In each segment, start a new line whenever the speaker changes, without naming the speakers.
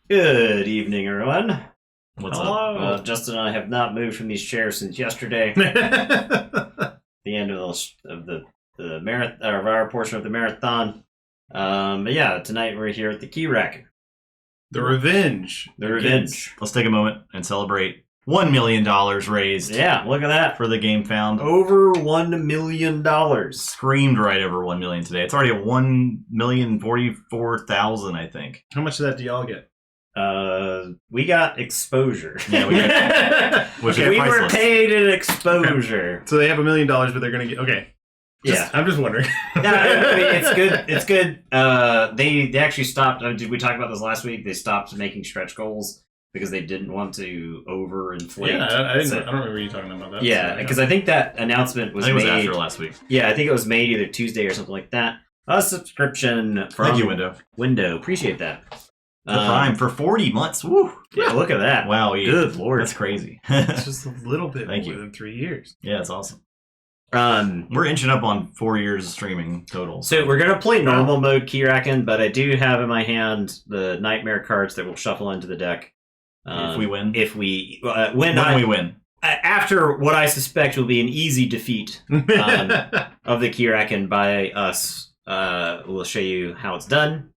Good evening, everyone.
What's
Hello.
Justin and I have not moved from these chairs since yesterday.
up?
The end of the marathon, of our portion of the marathon. But yeah, tonight we're here at the Keyraken.
The revenge.
The revenge.
Let's take a moment and celebrate $1 million raised
Yeah, look at that.
for the game found.
Over $1 million.
Screamed right over 1 million today. It's already at 1,044,000, I think.
How much of that do y'all get?
We got exposure.
Yeah, we got, which
we
is
were
priceless.
paid an exposure.
So they have $1 million, but they're gonna get
Yeah.
I'm just wondering.
No, I mean, it's good. It's good. They actually stopped. Did we talk about this last week? They stopped making stretch goals because they didn't want to overinflate.
Yeah, I didn't.
So-
I don't remember you talking about that.
yeah, because I think that announcement was
I think it was
made
after last week.
Yeah, I think it was made either Tuesday or something like that. A subscription from
Thank you, Window.
Window. Appreciate that.
The Prime for 40 months. Woo!
Yeah, look at that.
Wow,
Good lord.
That's crazy.
It's just a little bit
Thank
more
you.
than 3 years.
Yeah, it's awesome.
Um,
We're inching up on 4 years of streaming total.
so we're gonna play normal mode Keyraken, but I do have in my hand the nightmare cards that will shuffle into the deck.
If we win.
If we
when we win.
after what I suspect will be an easy defeat of the Keyraken by us, we'll show you how it's done.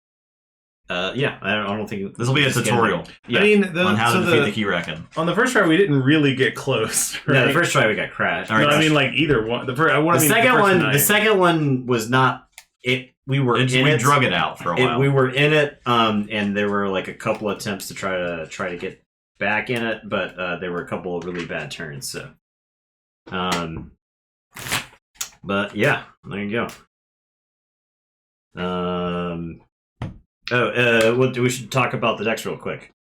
Yeah, I don't think
This will be a tutorial
Yeah.
I mean,
on how to
so
defeat the Keyraken.
on the first try, we didn't really get close. Right?
No, the first try we got crashed.
All right,
No, I mean like either one. The first,
The second one was not it. We were in
We
it.
drug it out for a while.
We were in it, and there were like a couple attempts to try to get back in it, but there were a couple of really bad turns. So, but yeah, there you go. We should talk about the decks real quick.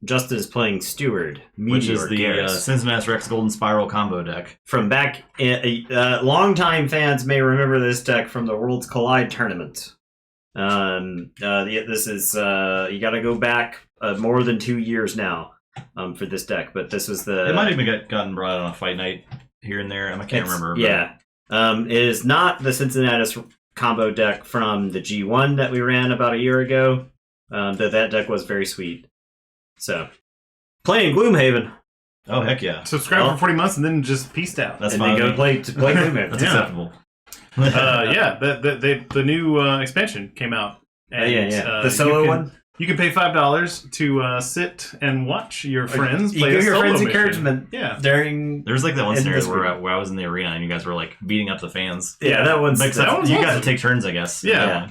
Justin is playing Steward,
which is the
Garrus.
Cincinnati Rex Golden Spiral combo deck.
From back, longtime fans may remember this deck from the Worlds Collide tournament. This is you got to go back more than 2 years now for this deck, but this was the.
It might even gotten brought on a fight night here and there. I can't remember. But
Yeah, it is not the Cincinnati combo deck from the G1 that we ran about a year ago. That deck was very sweet. So, playing Gloomhaven.
Oh heck yeah!
subscribe for 40 months and then just peaced out.
That's
and
fine.
then go play Gloomhaven.
That's
Yeah.
acceptable.
Yeah, the new expansion came out. And,
The solo one.
You can pay $5 to sit and watch your friends
You
play
give
a
your
solo
friends
mission.
encouragement.
Yeah.
During
There's like that one
And
scenario
this
where I was in the arena and you guys were like beating up the fans.
that one's
Like,
that one's
you got
awesome.
to take turns, I guess.
Yeah.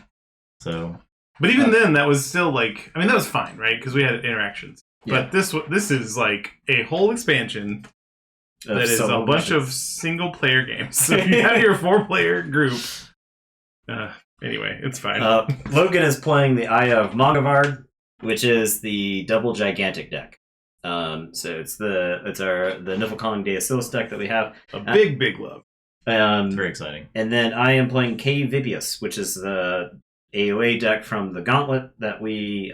So
But even then, that was still like, I mean, that was fine, right? Because we had interactions.
Yeah.
But this is like a whole expansion that is a bunch of single player games. So if you have your 4-player group, anyway, it's fine.
Logan is playing the Eye of Mongavard, which is the double gigantic deck. So it's the Niflheim Deacilis deck that we have.
A big love.
it's very exciting.
And then I am playing K Vibius, which is the AOA deck from the Gauntlet that we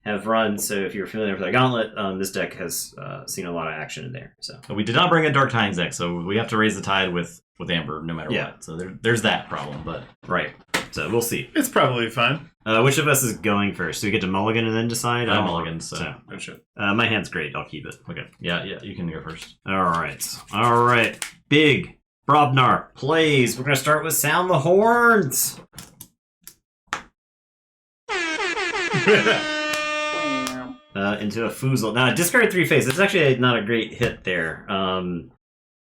have run. So if you're familiar with the Gauntlet, this deck has seen a lot of action in there. So
But we did not bring a Dark Tides deck, so we have to raise the tide with Amber no matter
Yeah.
what. So there's that problem, but
right. So we'll see.
It's probably fine.
Which of us is going first? Do we get to mulligan and then decide?
I'm mulligan, so
Oh, shit.
my hand's great. I'll keep it.
okay. Yeah, you can go first.
All right. Big Brobnar plays. We're gonna start with Sound the Horns. Into a Foozle. Now discard 3 face. That's actually not a great hit there.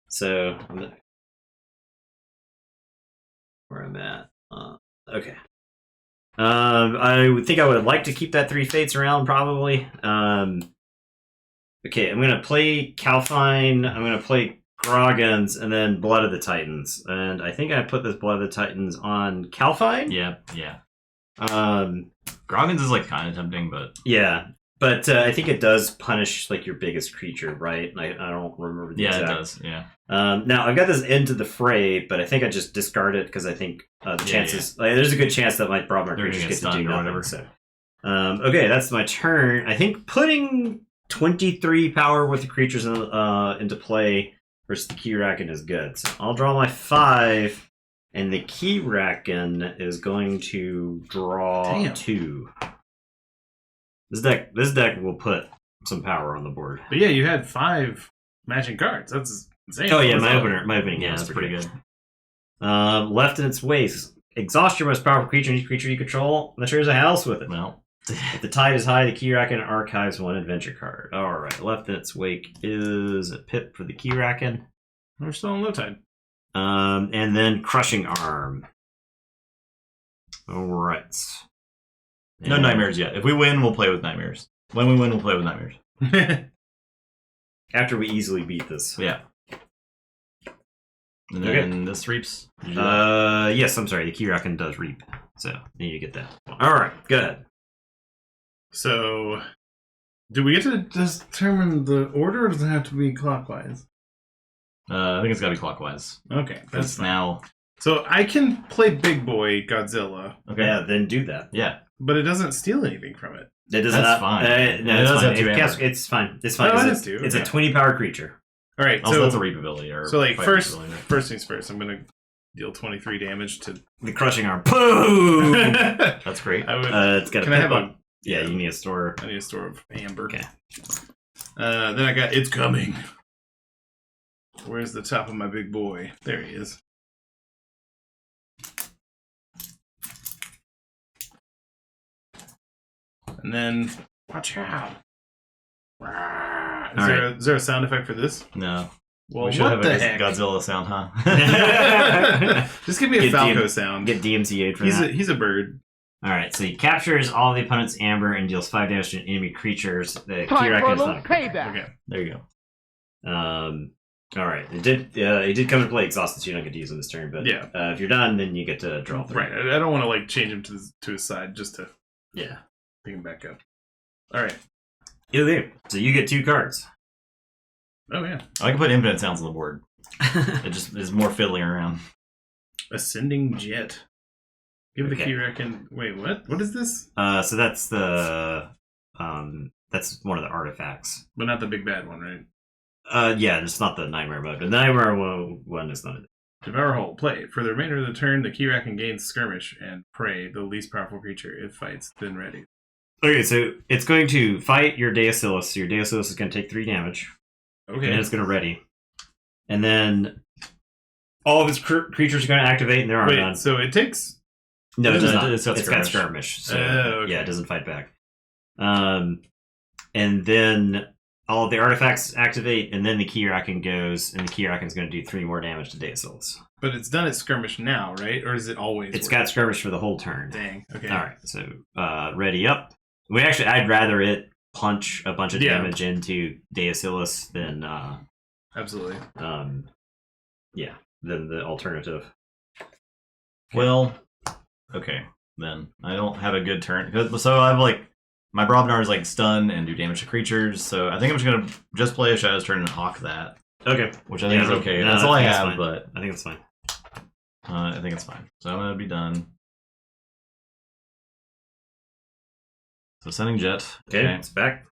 So where I'm at. Okay. I would think I would like to keep that 3 fates around probably. Okay, I'm gonna play Calfine. I'm gonna play Groggins and then Blood of the Titans. And I think I put this Blood of the Titans on Calfine.
Yeah.
Um,
Groggins is like kind of tempting, but
yeah. But I think it does punish like your biggest creature, right? I don't remember the
yeah,
exact.
it does. Yeah.
Now I've got this into the fray, but I think I just discard it because I think the chances like, there's a good chance that my Brobnar
They're gonna
creatures
get
get to do
stunned or
nothing.
whatever.
So, okay, that's my turn. I think putting 23 power with the creatures into play versus the Keyraken is good. So I'll draw my 5, and the Keyraken is going to draw
Damn.
2. This deck will put some power on the board.
But yeah, you had 5 matching cards. That's insane.
Oh yeah, my opening
Yeah,
game
that's
was
pretty good.
Left in its waste. Exhaust your most powerful creature, and each creature you control, and shares a house with it.
Well,
If the tide is high, the Keyraken archives 1 adventure card. Alright, left in its wake is a pip for the Keyraken.
We're still in low tide.
And then Crushing Arm. Alright.
no nightmares yet. If we win, we'll play with nightmares. When we win, we'll play with nightmares.
After we easily beat this.
Yeah. And then this reaps.
Yes, I'm sorry. The Keyraken does reap. So, I need to get that. Alright, go ahead.
So, do we get to determine the order, or does it have to be clockwise?
I think it's got to be clockwise.
Okay, that's
That's
fine.
now.
So I can play Big Boy Godzilla,
Okay.
Yeah, then do that.
Yeah.
but it doesn't steal anything from it.
It does
That's
not,
fine.
no,
It
it's
does
fine.
have 2 amber.
It's fine. It's fine.
Oh, it
It's,
is 2,
it's
okay.
a 20 power creature.
All right,
Also,
so
that's a reap ability. Or
so like
fight
first
ability.
things first. I'm gonna deal 23 damage to.
The Crushing Arm. Boom!
I
That's great.
would.
It's got a
Can I
pip
have
on.
a?
Yeah, you need a store.
I need a store of amber.
Okay.
Then I got It's Coming. Where's the top of my big boy? There he is. And then, watch out. Is there a sound effect for this?
No.
Well,
We should
what
have
the
a
heck?
Godzilla sound, huh?
Just give me a
Get
Falco
DM
sound.
Get DMCA'd for that.
He's a bird.
Alright, so he captures all the opponent's amber and deals 5 damage to enemy creatures. The
Time for a
Keyraken is
little
not.
payback.
Okay.
There you go.
Alright, it did come into play exhausted, so you don't get to use on this turn, but
Yeah.
if you're done, then you get to draw 3.
Right. I don't want to like change him to his side just to
Yeah.
pick him back up. All right.
Okay, so you get 2 cards.
Oh yeah.
I can put infinite sounds on the board. It just is more fiddling around.
Ascending Jet. Give the
Okay.
Keyraken. Wait, what? What is this?
So that's the that's one of the artifacts.
But not the big bad one, right?
Yeah, it's not the Nightmare mode. The Nightmare one is not.
Devour Hole. Play. For the remainder of the turn, the Keyraken gains Skirmish and Prey, the least powerful creature it fights, then ready.
Okay, so it's going to fight your Deosilus. So your Deosilus is going to take 3 damage.
Okay.
And it's going to ready. And then all of its creatures are going to activate, and they're on.
Wait, so it takes...
No, it does not.
It's got
It's got
skirmish.
skirmish. So,
Okay.
yeah, it doesn't fight back. And then all of the artifacts activate, and then the Keyraken goes, and the Keyraken's going to do 3 more damage to Deosilus.
But it's done at Skirmish now, right? Or is it always
It's
work?
got skirmish for the whole turn.
Dang. Okay.
All right, so ready up. I'd rather it punch a bunch of
Yeah.
damage into Deosilus than
Absolutely.
than the alternative.
Well, okay, then. I don't have a good turn. So I have, like, my Brobnar is, like, stun and do damage to creatures, so I think I'm just going to just play a Shadow's turn and hawk that,
Okay,
which I think is okay.
No,
That's all I
think it's
have,
fine.
but
I think it's fine.
I think it's fine. So I'm going to be done. So Sending Jet.
Okay, it's back.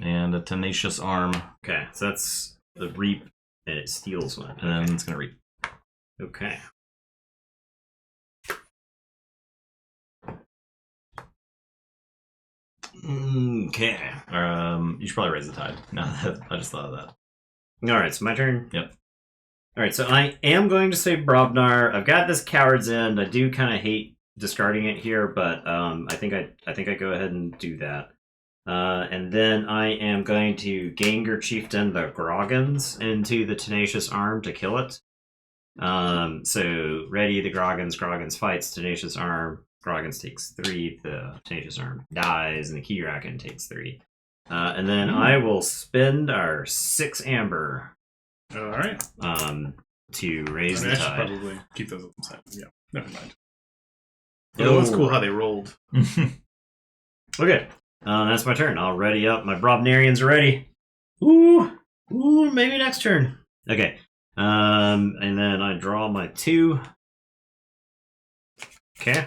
And a Tenacious Arm,
Okay, so that's the reap, and it steals one.
and then it's going to reap.
Okay. Okay.
You should probably raise the tide. No, I just thought of that.
All right, so my turn.
Yep.
All right, so I am going to say Brobnar. I've got this Coward's End. I do kind of hate discarding it here, but I think I go ahead and do that. And then I am going to Gengar Chieftain the Groggins into the Tenacious Arm to kill it. So ready the Groggins fights Tenacious Arm. Groggins takes 3, the Tenacious Arm dies, and the Keyraken takes 3. And then I will spend our 6 amber
All right.
to raise
I
the
should
tide.
probably keep those on the side. Yeah. Never mind.
Oh.
It was cool how they rolled.
Okay, that's my turn. I'll ready up. My Brobnarians are ready. Ooh, maybe next turn. Okay, and then I draw my 2. Okay,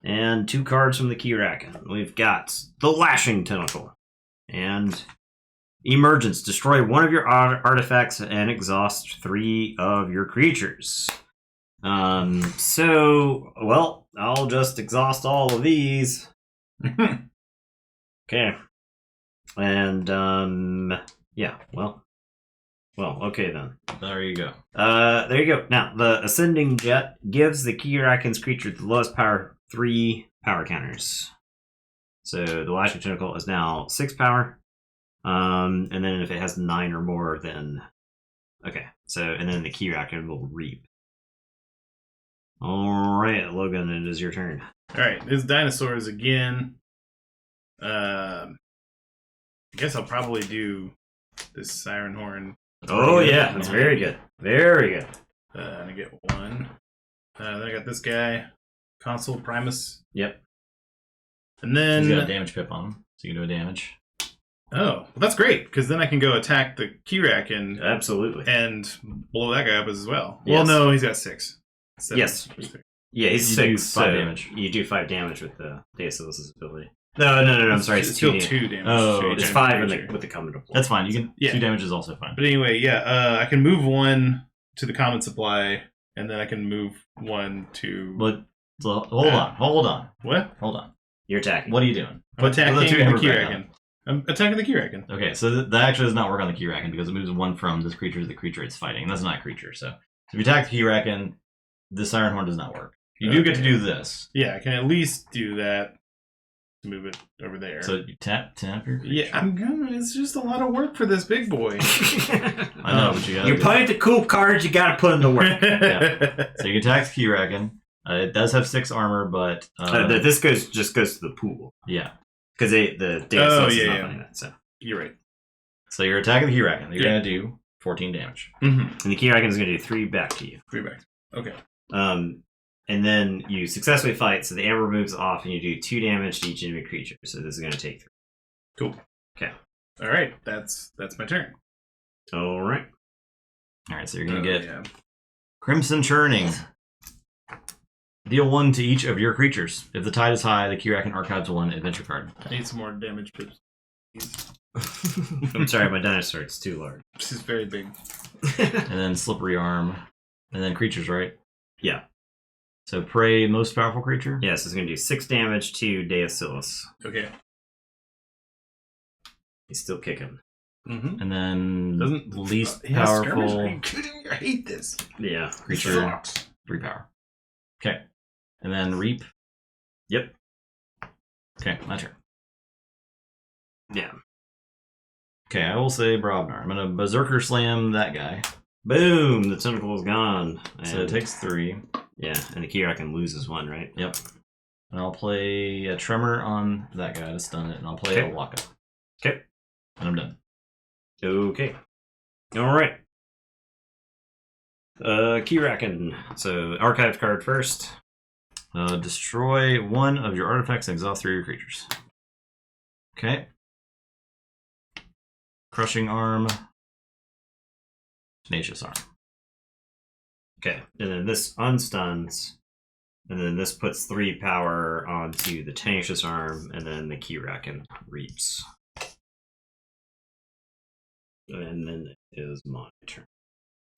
and 2 cards from the Keyraken. We've got the Lashing Tentacle and Emergence. Destroy 1 of your artifacts and exhaust 3 of your creatures. So, well, I'll just exhaust all of these. Okay. And yeah. Well. Okay then.
There you go.
There you go. Now the ascending jet gives the Keyraken's creature the lowest power 3 power counters. So the Lashing Tentacle is now 6 power. And then if it has 9 or more, then okay. So and then the Keyraken will reap. All right, Logan, it is your turn.
All right, this dinosaurs again. I guess I'll probably do this Siren Horn.
Oh yeah, that's very good. Very good.
And I get 1. Then I got this guy, Consul Primus.
Yep.
And then
He's got a damage pip on him, so you can do a damage.
Oh, well, that's great because then I can go attack the Keyraken.
Absolutely.
And blow that guy up as well.
Yes.
Well, no, he's got 6. 7.
Yes. Yeah, he's
You do
6.
5
so
damage.
You do 5 damage with the Deus ability. No. I'm sorry. It's
still
2
2 damage.
Oh,
to
It's
each
5
creature.
with the common deploy.
That's fine. You can.
Yeah.
2 damage is also fine.
But anyway, I can move 1 to the common supply, and then I can move 1 to
But so, hold on.
what?
Hold on.
You're attacking.
What are you doing?
I'm attacking
Put
the
hammer back
Keyraken. I'm attacking the Keyraken.
Okay, so that actually does not work on the Keyraken because it moves 1 from this creature to the creature it's fighting. And that's not a creature. So if you attack the Keyraken, the Siren Horn does not work. You do get to do this.
Yeah, I can at least do that to move it over there.
So you tap your creature.
yeah, I'm gonna. It's just a lot of work for this big boy.
I know, but you gotta
You're
do
playing the cool cards. You got to put in the work.
So you attack the Keyraken. It does have 6 armor, but
This just goes to the pool
yeah.
because the Deus
Oh,
is
yeah,
not
yeah.
playing that. So
You're right.
So you're attacking the Keyraken. You're
Yeah.
gonna do 14 damage.
Mm-hmm.
and the Keyraken is going to do 3 back to you.
3 back. Okay.
And then you successfully fight. So the amber moves off, and you do 2 damage to each enemy creature. So this is going to take 3.
Cool.
Okay.
All right. That's my turn.
All right.
All right, so you're gonna get
Yeah.
Crimson Churning. Deal 1 to each of your creatures. If the tide is high, the Keyraken archives 1 adventure card.
I need some more damage pips.
I'm sorry, my dinosaur. It's too large.
This is very big.
And then Slippery Arm. And then creatures, right?
Yeah.
So prey, most powerful creature?
Yes, it's going to do 6 damage to Deus.
Okay.
He's still kicking.
Mm-hmm.
And then
Doesn't
least
he has skirmish? Are
powerful
you kidding me? I hate this.
Yeah.
creature,
Sucks.
3 power. Okay. And then Reap.
Yep.
Okay, my turn.
Yeah.
Okay, I will say Brobnar. I'm gonna Berserker Slam that guy.
Boom! The tentacle is gone.
So it takes 3.
Yeah, and the Keyraken loses 1, right?
Yep. And I'll play a Tremor on that guy to stun it, and I'll play
Okay.
a Waka.
Okay.
And I'm done.
Okay. Alright. Keyraken. So, archive card first.
Destroy 1 of your artifacts and exhaust 3 of your creatures. Okay. Crushing Arm. Tenacious Arm.
Okay. And then this unstuns. And then this puts 3 power onto the Tenacious Arm, and then the Keyraken reaps. And then it is my turn.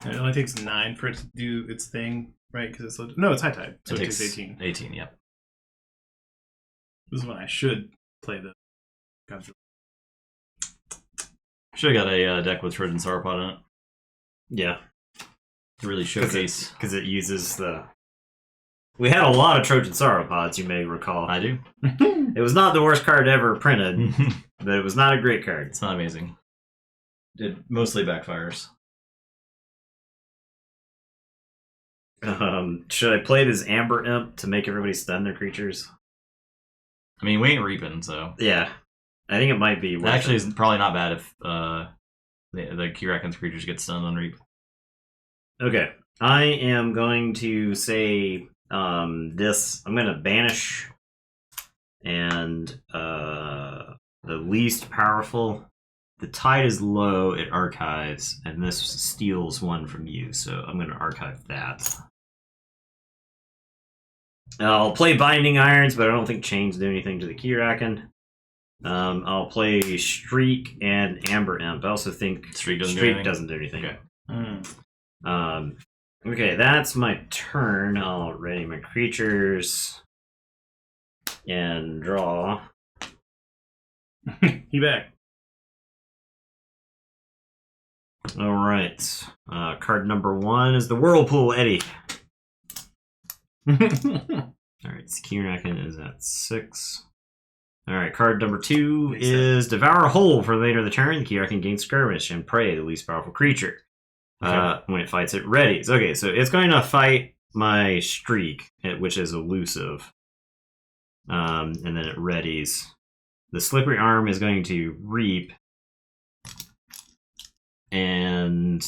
It only takes 9 for it to do its thing, right? Because it's no, it's high tide, so it takes 18.
18, yep.
This is when I should play the Godzilla.
Should have got a deck with Trojan Sauropod in it
Yeah.
to really showcase.
Because it uses the... We had a lot of Trojan Sauropods, you may recall.
I do.
It was not the worst card ever printed, but it was not a great card.
It's not amazing. It mostly backfires.
Should I play this Amber Imp to make everybody stun their creatures?
I mean, we ain't reaping, so.
Yeah. I think it might be
It
worth
actually
it.
is probably not bad if the Keyraken's creatures get stunned on reap.
Okay. I am going to say this. I'm going to banish and the least powerful. The tide is low, it archives, and this steals 1 from you, so I'm going to archive that. I'll play Binding Irons, but I don't think chains do anything to the Keyraken. I'll play Shriek and Amber Imp. I also think
Shriek
doesn't do anything.
Okay.
Okay, that's my turn. I'll ready my creatures and draw.
He back.
All right. Card number 1 is the Whirlpool Eddy. All right, Keyraken is at 6. All right, card number 2 is Devour a Hole. For later the turn, the Keyraken gains Skirmish and Prey, the least powerful creature. When it fights, it readies. Okay, so it's going to fight my Streak, which is elusive. And then it readies. The Slippery Arm is going to Reap. And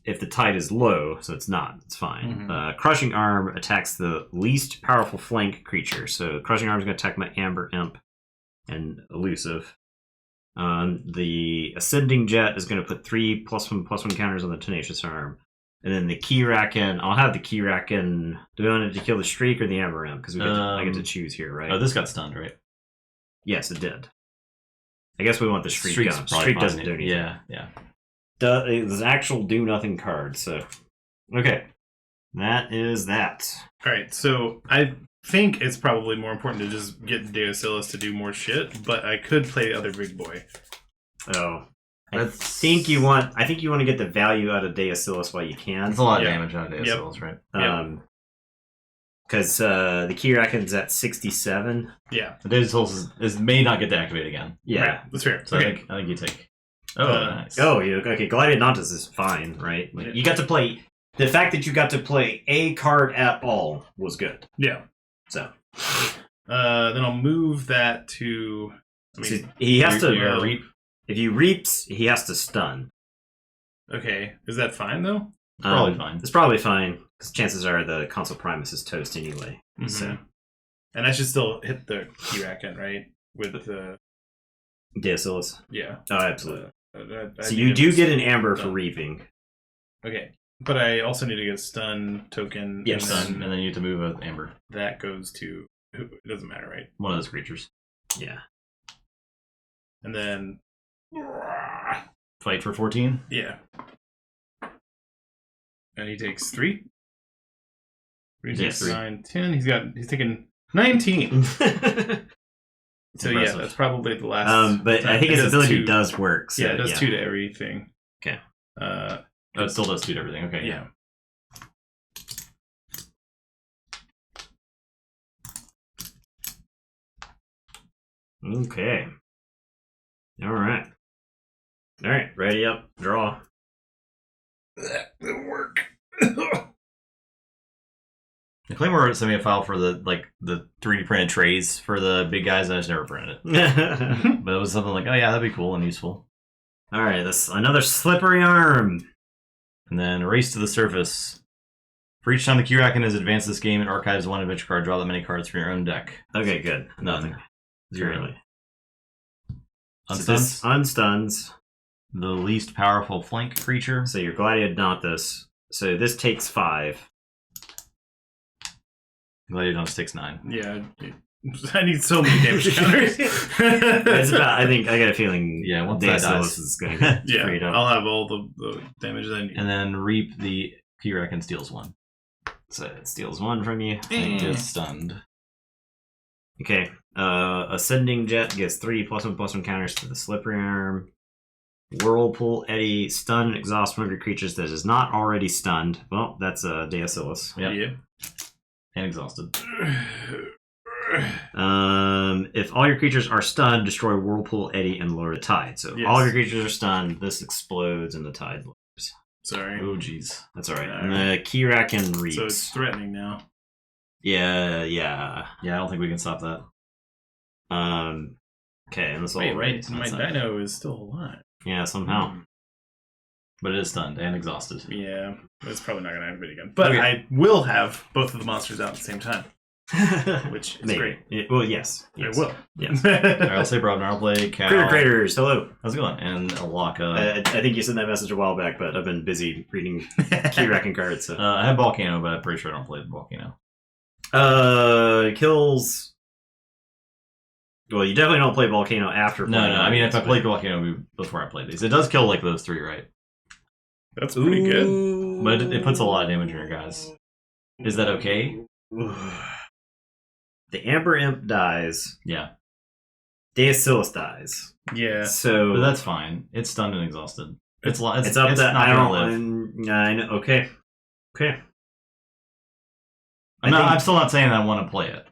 if the tide is low, so it's not, it's fine. Crushing Arm attacks the least powerful flank creature. So Crushing Arm is going to attack my Amber Imp and elusive. The Ascending Jet is going to put 3+1/+1 counters on the Tenacious Arm. And then the Keyraken, I'll have the Keyraken. Do we want it to kill the Streak or the Amber Imp? Because I get to choose here, right?
Oh, this got stunned, right?
Yes, it did. I guess we want the Streak
Streak's
gone.
probably
Streak
fine.
doesn't do anything.
Yeah.
It's an actual do nothing card. So, okay, that is that.
All right, so I think it's probably more important to just get Deosilus to do more shit, but I could play the other big boy.
Oh, I think you want to get the value out of Deosilus while you can.
It's a lot of damage on Deosilus, right?
Because the Keyraken's at 67.
Yeah, the Deosilus may not get to activate again.
Yeah,
right, that's fair.
So
okay.
I think you take. Oh, nice.
Oh, okay. Gladiatontis is fine, right? Like, you got to play. The fact that you got to play a card at all was good.
Yeah.
So,
then I'll move that to.
So he has to
reap.
If he reaps, he has to stun.
Okay, is that fine though?
Probably fine.
It's probably fine because chances are the Console Primus is toast anyway. So,
and I should still hit the Keyraken, right? With the
Deosilus.
Yeah.
Oh, absolutely.
I
So
need
you
to
do get an amber
stun.
for reaping.
Okay, but I also need to get a stun token.
Yes.
And then you have to move an Amber.
That goes to it doesn't matter, right?
One of those creatures.
Yeah.
And then
Fight for 14.
yeah. And he takes 3. 3, 6,
Yes.
9, 10. He's taking 19. So yeah,
Impressive.
that's probably the last.
But
time.
I think
It
his
does
ability
2.
does work. So,
Yeah, it does 2 to everything.
Okay.
Oh, it still does 2 to everything. Okay.
Yeah.
Okay. All right. Ready up. Draw.
That didn't work.
The Claymore sent me a file for the 3D printed trays for the big guys. I just never printed it. But it was something like, oh yeah, that'd be cool and useful.
All right. That's another Slippery Arm.
And then Race to the Surface. For each time the Keyraken has advanced this game, it archives 1 adventure card. Draw that many cards from your own deck.
Okay, good. Nothing.
0.
Really. So
Unstuns.
this unstuns.
The least powerful flank creature.
So your Gladiatontis. So this takes 5.
Gladiatonus takes 9.
Yeah. I need so many damage counters.
It's about. I think I got a feeling.
Yeah, once that
Deosilus
dies.
is going to get
Yeah,
freed up.
I'll have all the damage that I need.
And then Reap the Keyraken steals 1.
So it steals 1 from you.
And gets stunned.
Okay. Ascending Jet gets 3+1/+1 counters to the Slippery Arm. Whirlpool Eddy, stun and exhaust one of your creatures that is not already stunned. Well, that's Deosilus.
Yep.
Yeah.
And exhausted.
If all your creatures are stunned, destroy Whirlpool Eddy and lower the tide. So if
Yes.
all of your creatures are stunned, this explodes and the tide lowers.
Sorry.
Oh, jeez.
That's alright.
All
And the Keyraken reaps.
So it's threatening now.
Yeah.
Yeah, I don't think we can stop that.
Okay, and this all
Wait,
right.
my dino is still alive.
Yeah, somehow.
But it is stunned and exhausted.
Yeah, it's probably not going to activate again. But
Okay.
I will have both of the monsters out at the same time, which is
Maybe.
great.
Well, yes. Yes.
I will.
Yes.
Alright, I'll say Brobnar. I'll play Cal.
Critter Craters, hello.
How's it going? And Alaka.
I think you sent that message a while back, but I've been busy reading Keyraken cards. So.
I have Volcano, but I'm pretty sure I don't play the Volcano.
Kills. Well, you definitely don't play Volcano after
No,
playing.
I mean, if I
but-
played Volcano before I played these, it does kill like those 3, right?
That's pretty good.
Ooh.
But it puts a lot of damage in your guys. Is that okay?
The Amber Imp dies.
Yeah.
Deacilis dies.
Yeah.
So
But that's fine. It's stunned and exhausted. It's
up
it's
to
not
I
gonna
don't.
live.
I know. Okay.
I'm still not saying I want to play it.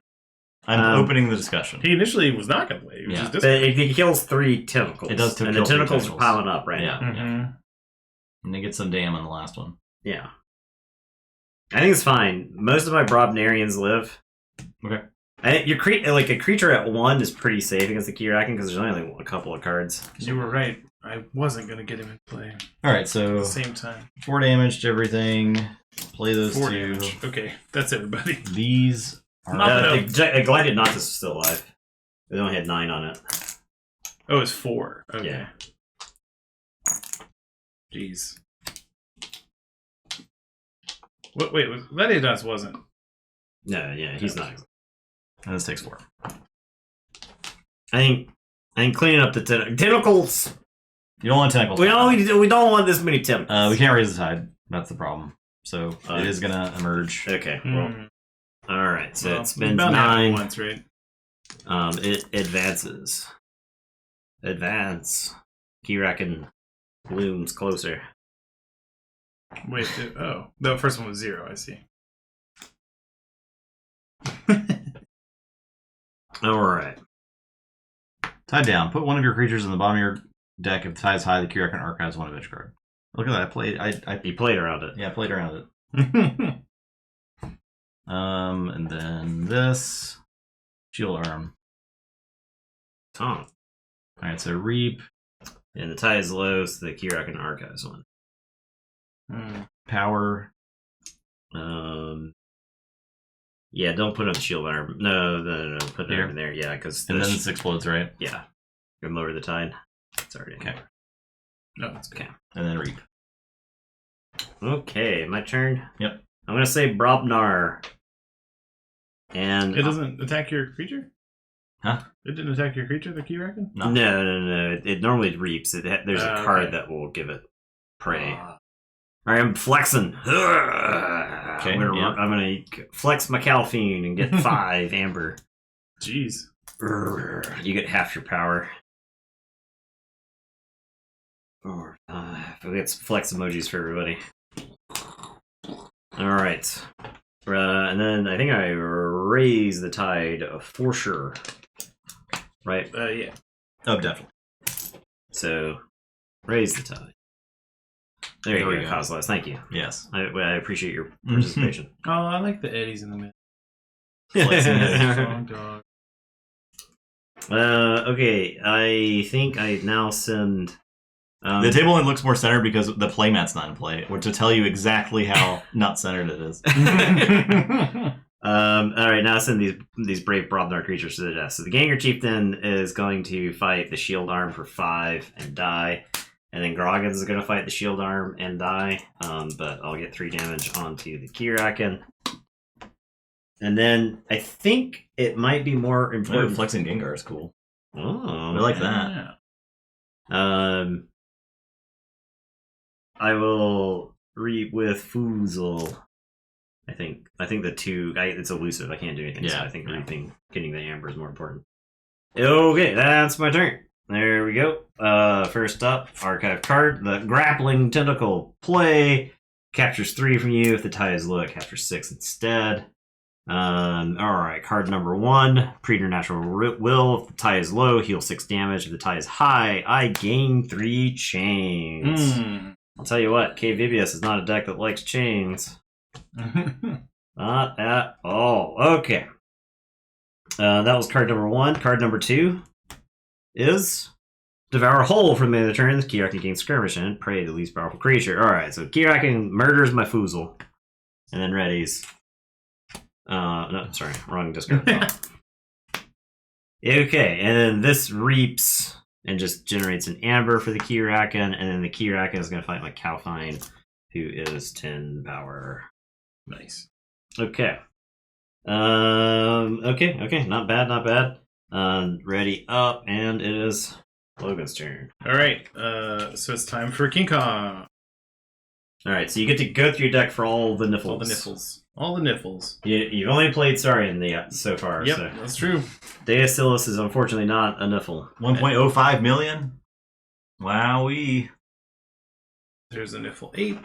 I'm opening the discussion.
He initially was not going to play. He was just
But it kills 3 tentacles.
It does
and
kill
the
3
tentacles are
tentacles.
piling up right
Yeah.
now.
Mhm.
And they get some damn on the last one.
Yeah. I think it's fine. Most of my Brobnarians live.
Okay.
Your a creature at 1 is pretty safe against the Keyraken because there's only like a couple of cards.
You were right. I wasn't going to get him in play
All right,
at
so
the same time.
4 damage to everything. Play those
4
two.
damage. Okay, that's everybody.
These are
Glided Knots is still alive. It only had 9 on it.
Oh, it's 4. Okay.
Yeah.
Jeez. What? Wait, Gladiatus wasn't.
No, yeah, he's not.
and this takes 4.
I think cleaning up the tentacles.
You don't want tentacles.
We don't want this many tentacles.
We can't raise the tide. That's the problem. So it is gonna emerge.
Okay. Well, all right. So it
it's
spends
about happened
9.
once, right?
It advances. Advance. Keyraken looms closer.
Wait. The first one was 0. I see.
All right.
Tide down. Put one of your creatures in the bottom of your deck. If the tide is high, the Keyraken archives one of each card. Look at that.
He played around it.
Yeah, I played around it. And then this shield arm.
Tom.
All right, so reap,
And the tie is low, so the Keyraken archives one.
power.
Yeah, don't put on the shield arm. No. Put it
Here?
in there. Yeah, because
And then this explodes, right?
yeah, you can lower the tide. It's already
Okay.
No, it's
Okay.
And then reap.
Okay, my turn.
Yep.
I'm gonna say Brobnar. And
It doesn't attack your creature?
Huh?
It didn't attack your creature, the Keyraken?
No. It normally reaps. There's a card
okay.
that will give it prey. All right, I'm flexing. Okay, I'm gonna flex my Calphine and get 5 amber.
Jeez.
You get half your power. 4, 5. We get some flex emojis for everybody. All right, and then I think I raise the tide for sure. Right.
Yeah.
Oh, definitely.
So raise the tide. There you go, Cosmos. Thank you.
Yes.
I appreciate your participation.
Oh, I like the eddies in the middle. Dog.
Okay, I think I now send.
The table only looks more centered because the playmat's not in play, which to tell you exactly how not centered it is.
All right, now send these brave Brobnar creatures to the death. So the Ganger Chieftain is going to fight the Shield Arm for 5 and die. And then Groggins is going to fight the Shield Arm and die. But I'll get 3 damage onto the Keyraken. And then I think it might be more important.
Flexing Gengar is cool.
Oh,
I like that.
I will reap with Foozle. I think the 2. It's elusive. I can't do anything. So I think reaping, getting the amber is more important. Okay, that's my turn. There we go. First up, archive card. The Grappling Tentacle. Play. Captures 3 from you. If the tie is low, it captures 6 instead. Alright, card number 1. Preternatural Will. If the tie is low, heal 6 damage. If the tie is high, I gain 3 chains. I'll tell you what, Kvibius is not a deck that likes chains. Not at all. Okay. That was card number 1. Card number 2 is Devour Whole for the main of the turn. The Keyraken gains skirmish and prey the least powerful creature. Alright, so Keyraken murders my Foozle. And then readies. No, sorry, wrong discard. Okay, and then this reaps and just generates an amber for the Keyraken, and then the Keyraken is going to fight my Calphine, who is 10 power.
Nice.
Okay. Okay, not bad. Ready up, and it is Logan's turn.
All right, so it's time for King Kong.
All right, so you get to go through your deck for all the niffles.
All the niffles. All the niffles.
You've only played Saurian so far.
Yep,
so.
that's true.
Deosilus is unfortunately not a niffle.
1.05 million? Wowee.
There's a niffle ape.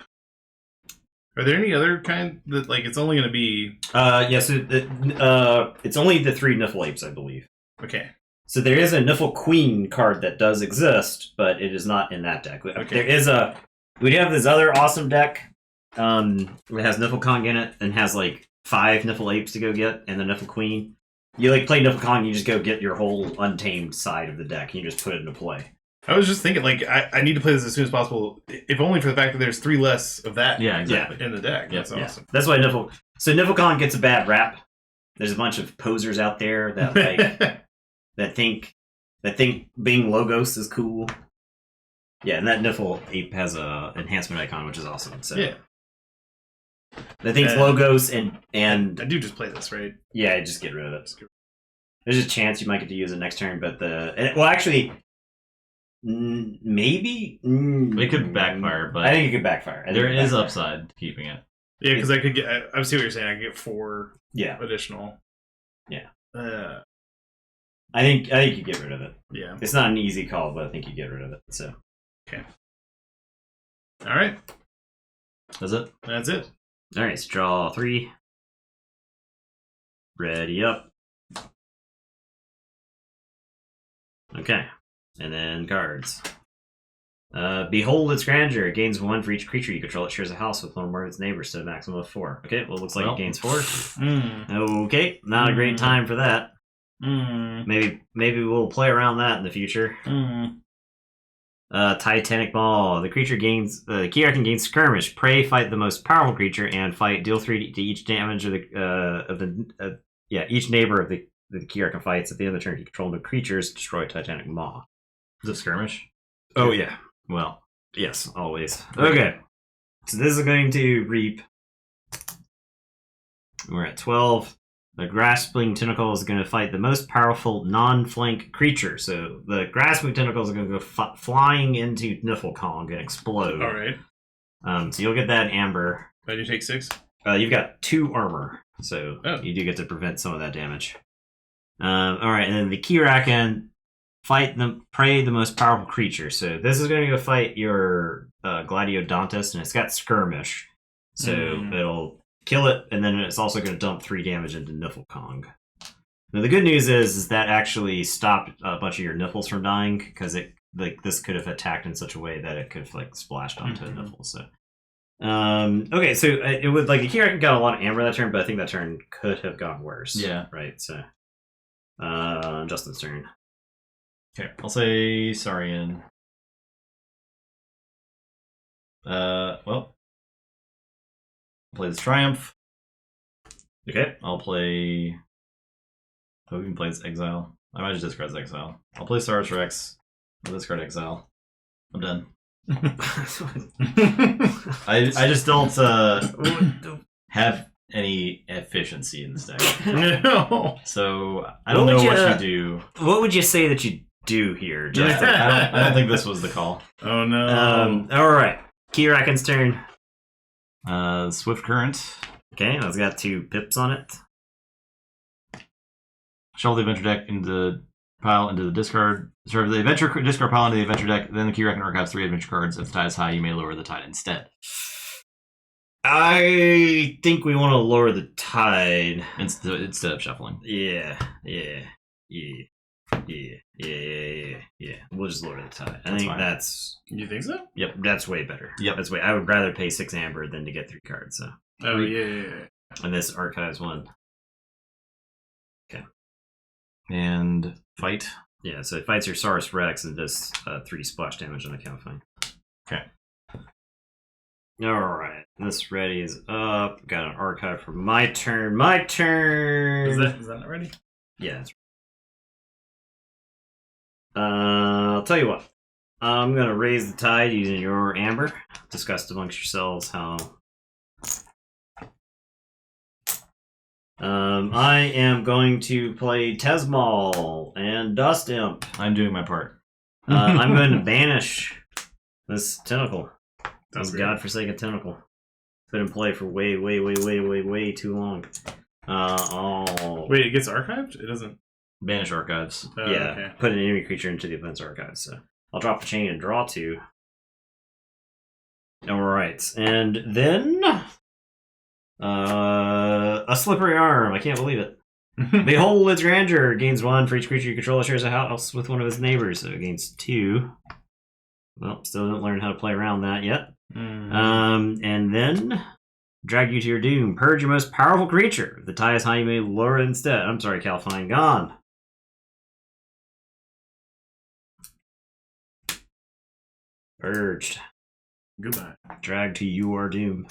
Are there any other kind that, like, it's only going to be...
Yes, it's only the 3 niffle apes, I believe.
Okay.
So there is a niffle queen card that does exist, but it is not in that deck.
Okay.
There is we have this other awesome deck. It has Niffle Kong in it and has like 5 niffle apes to go get and the niffle queen. You like play Niffle Kong, you just go get your whole untamed side of the deck and you just put it into play.
I was just thinking, like, I need to play this as soon as possible, if only for the fact that there's 3 less of that
Yeah, exactly.
in the deck. That's awesome.
That's why Niffle Kong gets a bad rap. There's a bunch of posers out there that like that think being Logos is cool. Yeah, and that Niffle ape has a enhancement icon, which is awesome. So
Yeah.
that thinks Logos and
I do just play this, right?
yeah, just get rid of it. There's a chance you might get to use it next turn, but actually, maybe
It could backfire, but
I think it could backfire.
there is upside to keeping it.
Yeah, because I could get... I see what you're saying. I could get 4
Yeah,
additional.
Yeah.
I
I think you get rid of it.
Yeah.
It's not an easy call, but I think you get rid of it. So
Okay. All right.
Is it?
That's it.
all right, so draw 3. Ready up. Okay, and then cards. Behold its grandeur. It gains 1 for each creature you control. It shares a house with one or more of its neighbors to a maximum of 4. Okay, well, it looks like it gains 4. Okay, not a great time for that. Maybe we'll play around that in the future. Titanic Maw. The creature gains Keyraken gains skirmish. Prey, fight the most powerful creature, and fight. Deal 3 to each damage of each neighbor of the Keyraken fights. At the end of the turn, you control the creatures. Destroy Titanic Maw.
Is it skirmish?
Oh yeah.
Well,
Yes, always. Okay. So this is going to reap. We're at 12. The Grasping Tentacle is going to fight the most powerful non-flank creature. So the Grasping Tentacles are going to go flying into Niffle Kong and explode.
All right.
So you'll get that amber.
I do take 6.
You've got 2 armor, so you do get to prevent some of that damage. All right, and then the Keyraken prey the most powerful creature. So this is going to go fight your Gladiodontus, and it's got skirmish. So it'll kill it, and then it's also going to dump 3 damage into Niffle Kong. Now the good news is that actually stopped a bunch of your Niffles from dying, because this could have attacked in such a way that it could have splashed onto a Niffle. So okay, so it would the Keyraken got a lot of amber that turn, but I think that turn could have gone worse.
Yeah.
Right. So Justin's turn.
okay. I'll say Saurian. Well, play this Triumph.
Okay.
I'll play. Oh, we can play this Exile. I might just discard this Exile. I'll play Saurus Rex. I'll discard Exile. I'm done. I just don't have any efficiency in this deck.
No.
So I don't know what you do.
What would you say that you do here, Justin?
I don't think this was the call.
Oh no.
All right. Keyraken's turn.
Swift Current.
Okay, it's got 2 pips on it.
Shuffle the adventure deck into the pile into the discard. Serve the adventure discard pile into the adventure deck. Then the Keyraken archives 3 adventure cards. If the tide is high, you may lower the tide instead.
I think we want to lower the tide
Instead of shuffling.
Yeah. We'll just lower the tide. I think that's.
You think so?
Yep, that's way better.
Yep.
That's way. I would rather pay 6 amber than to get 3 cards. So.
Oh yeah.
And this archives 1.
And fight.
Yeah, so it fights your Saurus Rex and does 3 splash damage on account fine.
Okay.
Alright, this ready is up. Got an archive for my turn. My turn!
Is that not ready?
Yeah, that's right. I'll tell you what. I'm going to raise the tide using your amber. Discuss amongst yourselves how... I am going to play Tesmal and Dust Imp.
I'm doing my part.
I'm going to banish this tentacle.
That's
This godforsaken tentacle. been in play for way too long.
Wait, it gets archived? It doesn't.
Banish archives.
Oh,
Yeah,
okay.
put an enemy creature into the opponent's archive. So I'll drop a chain and draw 2. Alright, and then a slippery arm. I can't believe it. Behold its grandeur. Gains 1 for each creature you control that shares a house with one of its neighbors. So it gains 2. Well, still don't learn how to play around that yet. And then drag you to your doom. Purge your most powerful creature. If the tie is high, you may lower it instead. I'm sorry, Calfine. Gone. Purged.
Goodbye.
Drag to your doom.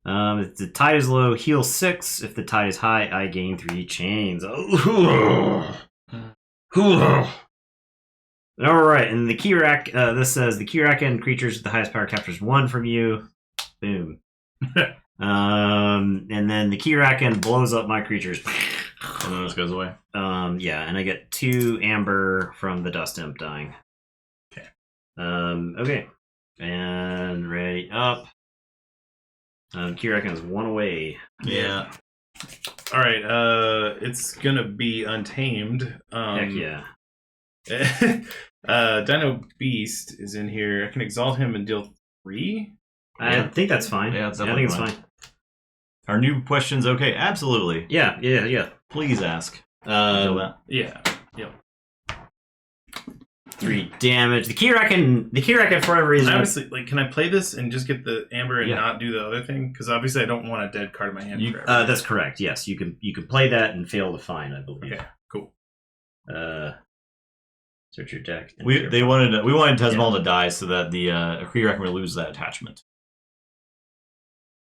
If the tide is low, heal 6. If the tide is high, I gain 3 chains. Oh. Alright, and the Keyraken, this says the Keyraken creatures with the highest power captures 1 from you. Boom. And then the Keyraken blows up my creatures.
And then this goes away.
Yeah, and I get 2 amber from the Dust Imp dying.
Okay.
Okay. And ready up. Keyraken is 1 away.
Yeah.
All right. It's gonna be Untamed.
Heck yeah.
Dino Beast is in here. I can exalt him and deal 3.
I think that's fine.
Yeah, it's
I think
definitely
it's fine.
Are new questions okay? Absolutely.
Yeah.
Please ask. Feel that.
Yeah. Yep.
3 damage. The Keyraken for whatever reason.
Honestly, like, can I play this and just get the amber and
Yeah.
not do the other thing? Because obviously, I don't want a dead card in my hand forever.
That's correct. Yes, you can play that and fail to find, I believe.
Okay. Cool.
Search your deck.
We wanted Tesmal to die so that the Keyraken would lose that attachment.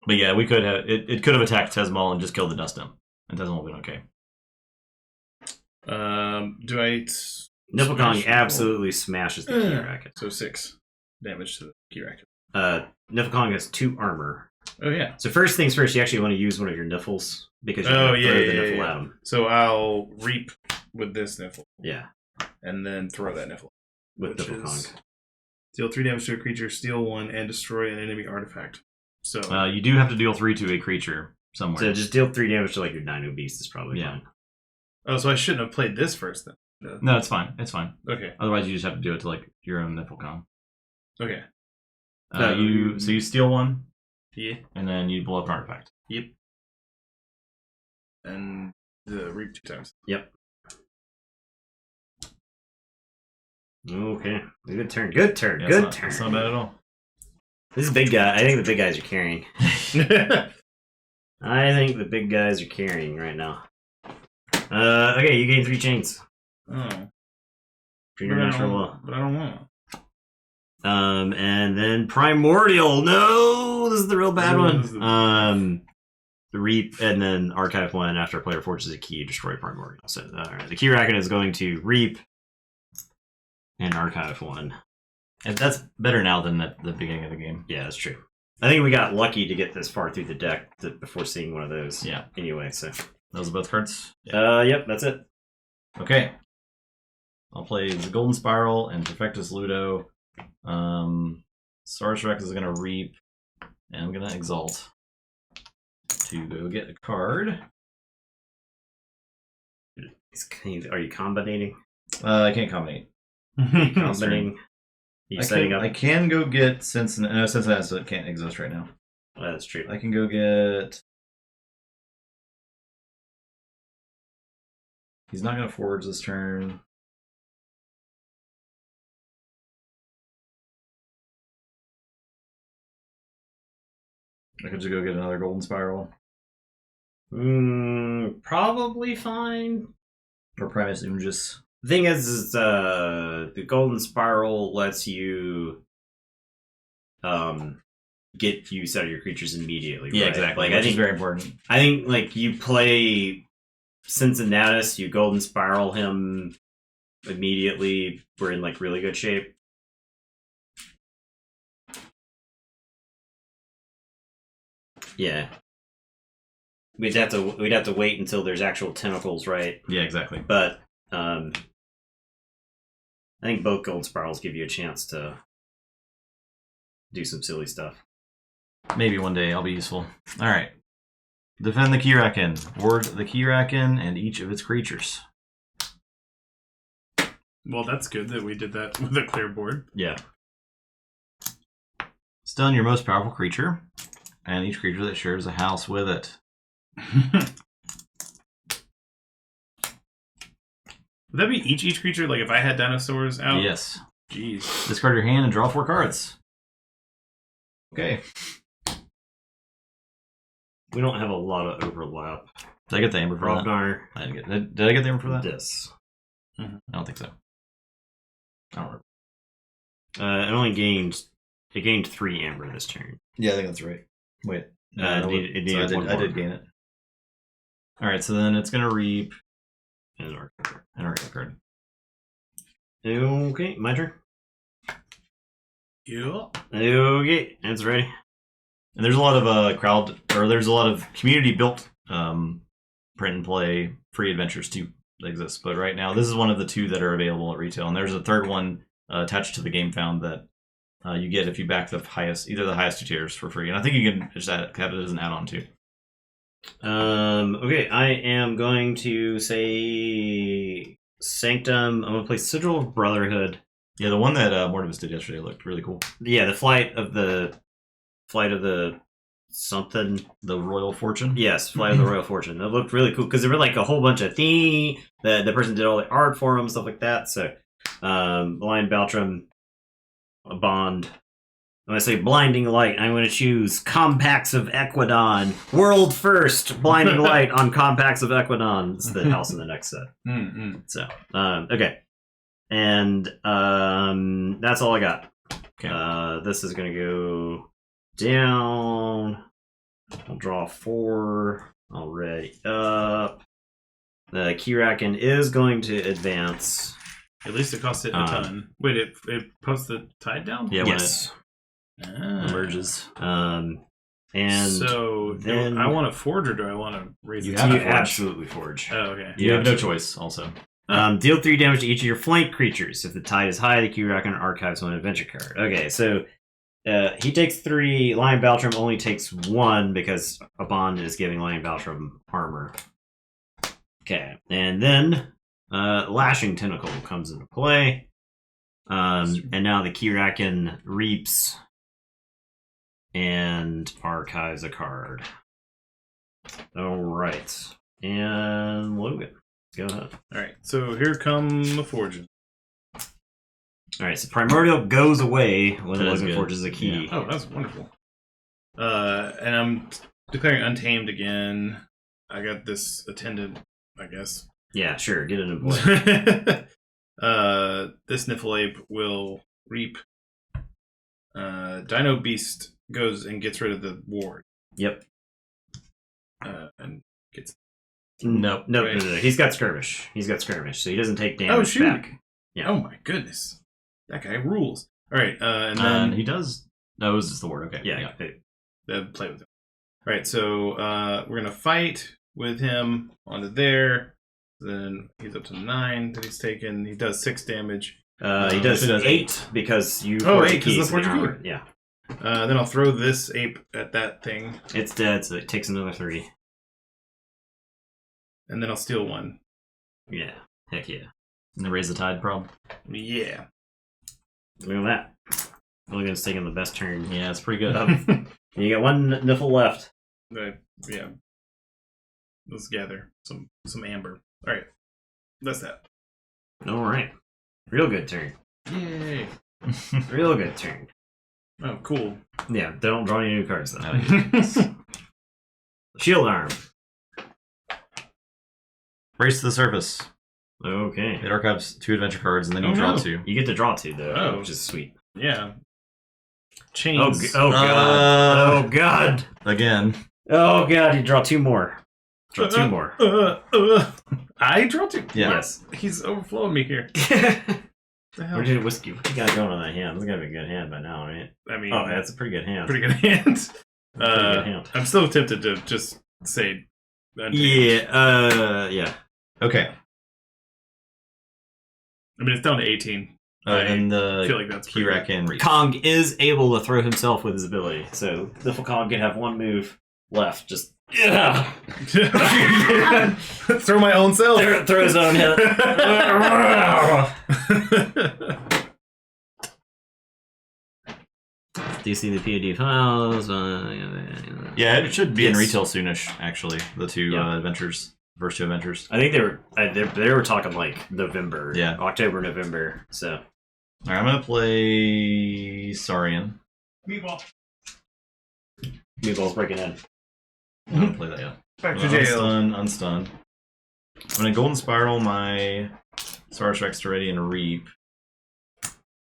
But yeah, we could have it could have attacked Tesmal and just killed the Dust Imp, and Tesmal would have been okay.
Do I?
Niflkong absolutely smashes the Keyraken.
So 6 damage to the Keyraken.
Niflkong has 2 armor.
Oh yeah.
So first things first, you actually want to use one of your Niffles because you can throw the Niffle at him.
So I'll reap with this Niffle.
Yeah.
And then throw that Niffle.
With Niflkong.
Deal 3 damage to a creature, steal 1, and destroy an enemy artifact. So
You do have to deal 3 to a creature somewhere.
So just deal 3 damage to like your Dino Beast is probably fine.
Oh, so I shouldn't have played this first then.
No, it's fine. It's fine.
Okay.
Otherwise, you just have to do it to like your own Niflkong.
Okay.
You steal 1.
Yeah.
And then you blow up an artifact.
Yep. And the reap 2 times.
Yep. Okay. Good turn. Good turn.
Yeah,
Good turn.
That's not bad at all.
This is a big guy. I think the big guys are carrying. I think the big guys are carrying right now. Okay, you gain 3 chains.
Oh.
Preternatural.
But I don't want.
And then Primordial. No, this is the real bad one. The Reap, and then Archive 1. After a player forges a key, you destroy Primordial. So the Keyraken is going to Reap and Archive 1.
And that's better now than at the beginning of the game.
Yeah, that's true. I think we got lucky to get this far through the deck before seeing one of those.
Yeah.
Anyway, so.
Those are both cards?
Yep, that's it.
Okay. I'll play the Golden Spiral and Perfectus Ludo. Stars Rex is going to Reap. And I'm going to Exalt to go get a card.
Are you combinating?
I can't combine.
Combining? You setting up?
I can go get Cincinnati. No, Cincinnati can't exist right now.
Oh, that's true.
I can go get. He's not going to forge this turn. I could just go get another Golden Spiral.
Probably fine.
Or Primus Ungis.
The thing is the Golden Spiral lets you get use out of your creatures immediately.
Yeah,
right?
exactly.
Like,
Which
I think
is very important.
I think like you play Cincinnatus, you Golden Spiral him immediately. We're in like really good shape. Yeah. We'd have to wait until there's actual tentacles, right?
Yeah, exactly.
But I think both Gold Spirals give you a chance to do some silly stuff.
Maybe one day I'll be useful. All right. Defend the Keyraken. Ward the Keyraken and each of its creatures.
Well, that's good that we did that with a clear board.
Yeah.
Stun your most powerful creature, and each creature that shares a house with it.
Would that be each creature? Like if I had dinosaurs out?
Yes.
Jeez.
Discard your hand and draw 4 cards. Okay.
We don't have a lot of overlap.
Did I get the amber for that?
Robnar.
I didn't get. Did I get the amber for that?
This.
I don't think so. I don't remember.
It only gained. It gained 3 amber this turn.
Yeah, I think that's right. Wait.
It needed one
I
more.
did gain it. Alright, so then it's going to reap
And an archive.
an archive card.
Okay, my turn.
Yeah.
Okay, it's ready.
And there's a lot of there's a lot of community built print and play free adventures too that exist. But right now, this is one of the 2 that are available at retail, and there's a third one attached to the game found that you get if you back either the highest 2 tiers for free. And I think you can just have it as an add-on too.
Okay, I am going to say Sanctum. I'm going to play Sigil of Brotherhood.
Yeah, the one that Mortimus did yesterday looked really cool.
Yeah, the flight of the something.
The Royal Fortune.
Yes, Flight of the Royal Fortune. It looked really cool because there were like a whole bunch of the person did all the art for him, stuff like that. So, Blind Baltram, a Bond. When I say Blinding Light, I'm going to choose Compacts of Equidon. World first Blinding Light on Compacts of Equidon. It's the house in the next set. So, okay. And that's all I got.
Okay.
This is going to go down. I'll draw 4 already up. The Keyraken is going to advance.
At least it cost it a ton. Wait, it puts the tide down?
Yeah, when
Yes.
it emerges.
And
so
then
I want to forge, or do I want to raise
You
the
have
tide?
to forge.
absolutely forge.
Oh, okay.
You have no choice, also.
Deal 3 damage to each of your flank creatures. If the tide is high, the Keyraken archives 1 adventure card. Okay, so he takes 3. Lion Baltram only takes 1 because a bond is giving Lion Baltram armor. Okay, and then Lashing Tentacle comes into play. And now the Keyraken reaps and archives a card. Alright. And Logan, go ahead.
All right, so here come the forging.
Alright, so Primordial goes away when
That is
Logan
good.
forges a key.
Oh, that's wonderful. And I'm declaring Untamed again. I got this attendant, I guess.
Yeah, sure, get it in play.
This Niffle Ape will reap. Dino Beast goes and gets rid of the ward.
Yep.
And gets.
No.
Right.
He's got skirmish. So he doesn't take damage
Oh, shoot.
back. Yeah.
Oh my goodness. That guy rules. Alright, and then.
And he does. No, it was just the word. Okay.
Yeah.
Play with him. Alright, so we're gonna fight with him onto there. Then he's up to 9 that he's taken. He does 6 damage.
He does
He does
8 because you
Oh,
forge
8
the
'cause
keys
the
to
forge
the
a key.
armor. Yeah.
Then I'll throw this ape at that thing,
It's dead, so it takes another 3.
and then I'll steal 1.
Yeah. Heck yeah.
And the raise the tide problem.
Yeah.
Look at that. Logan's taking the best turn.
Yeah, it's pretty good.
You got 1 Niffle left.
Yeah. Let's gather some amber. Alright. That's that.
Alright. Real good turn.
Yay.
Real good turn.
Oh, cool.
Yeah, don't draw any new cards though.
Oh,
Shield Arm.
Race to the surface.
Okay.
It archives 2 adventure cards, and then you
Oh,
draw
no.
2.
You get to draw 2 though,
Oh.
which is sweet.
Yeah.
Oh,
Chains.
god. Oh god.
Again.
Oh god, you draw 2 more. Draw 2 more.
I draw 2.
Yeah.
Yes.
He's overflowing me here. The hell?
Where did whiskey? What you got going on that hand? This is gotta be a good hand by now, right?
I mean,
Oh, that's a pretty good hand.
pretty good hand.
Pretty good hand.
I'm still tempted to just say. Untamed.
Yeah. Yeah.
Okay.
I mean, it's down to 18.
And the
feel like that's pretty
Keyraken reach.
Kong is able to throw himself with his ability, so the Kong can have one move left. Just
throw my own self.
throw his own hit. Do you see the POD files?
Yeah, it should be
Yes.
in retail soonish. Actually, the two adventures, first two adventures.
I think they were talking like November,
Yeah.
October, November. So
All right, I'm gonna play Saurian.
Meatball.
Meatball's breaking in.
I'm gonna play that. Yeah.
Back to
I'm
jail.
Unstun. I'm gonna Golden Spiral my Saurus Rex to ready and Reap,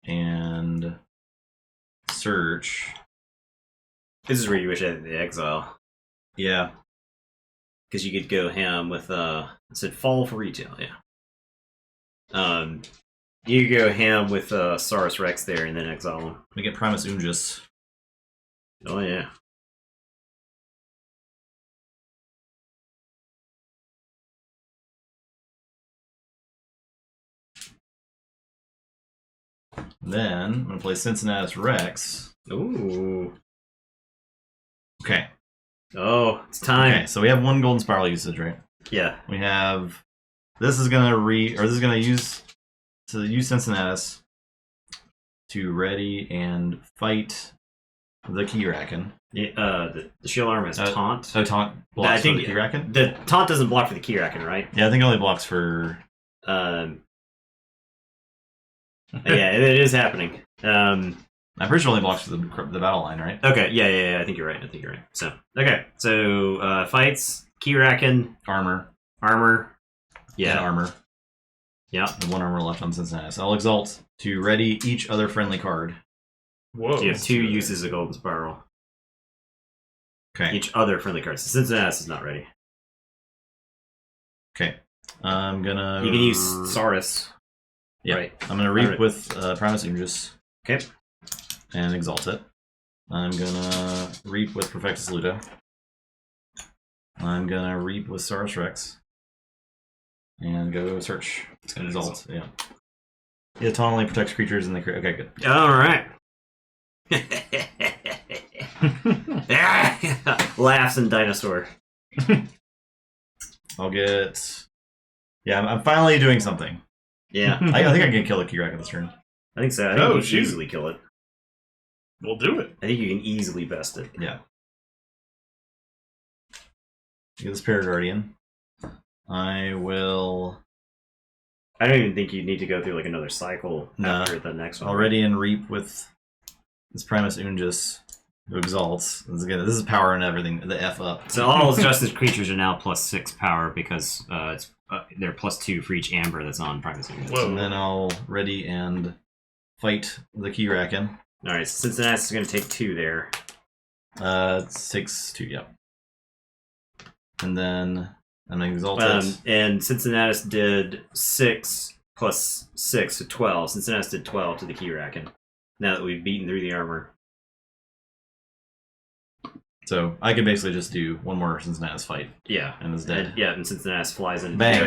and search.
This is where you wish I had the exile,
Yeah.
because you could go ham with it said fall for retail. Yeah. You could go ham with Saurus Rex there and then exile him.
We get Primus Ungis.
Oh yeah.
Then I'm gonna play Cincinnatus Rex.
Ooh.
Okay.
Oh, it's time.
Okay. So we have one Golden Spiral usage, right?
Yeah.
We have. This is gonna use Cincinnatus to ready and fight the Keyraken.
Yeah, the shield arm has taunt.
So taunt blocks
I think
for the Keyraken?
the taunt doesn't block for the Keyraken, right?
Yeah, I think it only blocks for.
Yeah, it is happening.
I'm pretty sure it only blocks for the battle line, right?
Okay, yeah. I think you're right. So fights Keyraken,
Armor.
armor.
And
Yeah,
armor.
yeah.
And one armor left on Cincinnatus. I'll exalt to ready each other friendly card.
Whoa.
So you have 2 uses of Golden Spiral.
Okay.
Each other friendly cards. Cincinnati is not ready.
Okay. I'm gonna.
You can use Saurus.
Yeah.
Right.
I'm gonna reap
Alright.
with Primus Ungis.
Okay.
And exalt it. I'm gonna reap with Perfectus Ludo. I'm gonna reap with Saurus Rex. And go search. And exalt. Yeah. It only protects creatures in the okay, good.
All right. Laughs and dinosaur.
I'll get. Yeah, I'm finally doing something.
Yeah,
I think I can kill the Keyraken this turn.
I think so. I think you can
shoot.
easily kill it.
We'll do it.
I think you can easily best it.
Yeah. Get this Paraguardian. I will
I don't even think you need to go through like another cycle
Nah.
after the next one.
already and reap with this Primus Ungis who exalts. This is power and everything. The F up.
So all Justice creatures are now +6 power because they're +2 for each amber that's on Primus Unit.
Whoa.
And then I'll ready and fight the Keyraken.
All right, so Cincinnati is going to take 2 there.
It takes 2, yep. And then I'm gonna exalt it.
And Cincinnati did 6 + 6, so 12. Cincinnati did 12 to the Keyraken. Now that we've beaten through the armor.
So I could basically just do one more Cincinnati's fight
Yeah.
and it's dead.
And Cincinnati flies in.
Bang.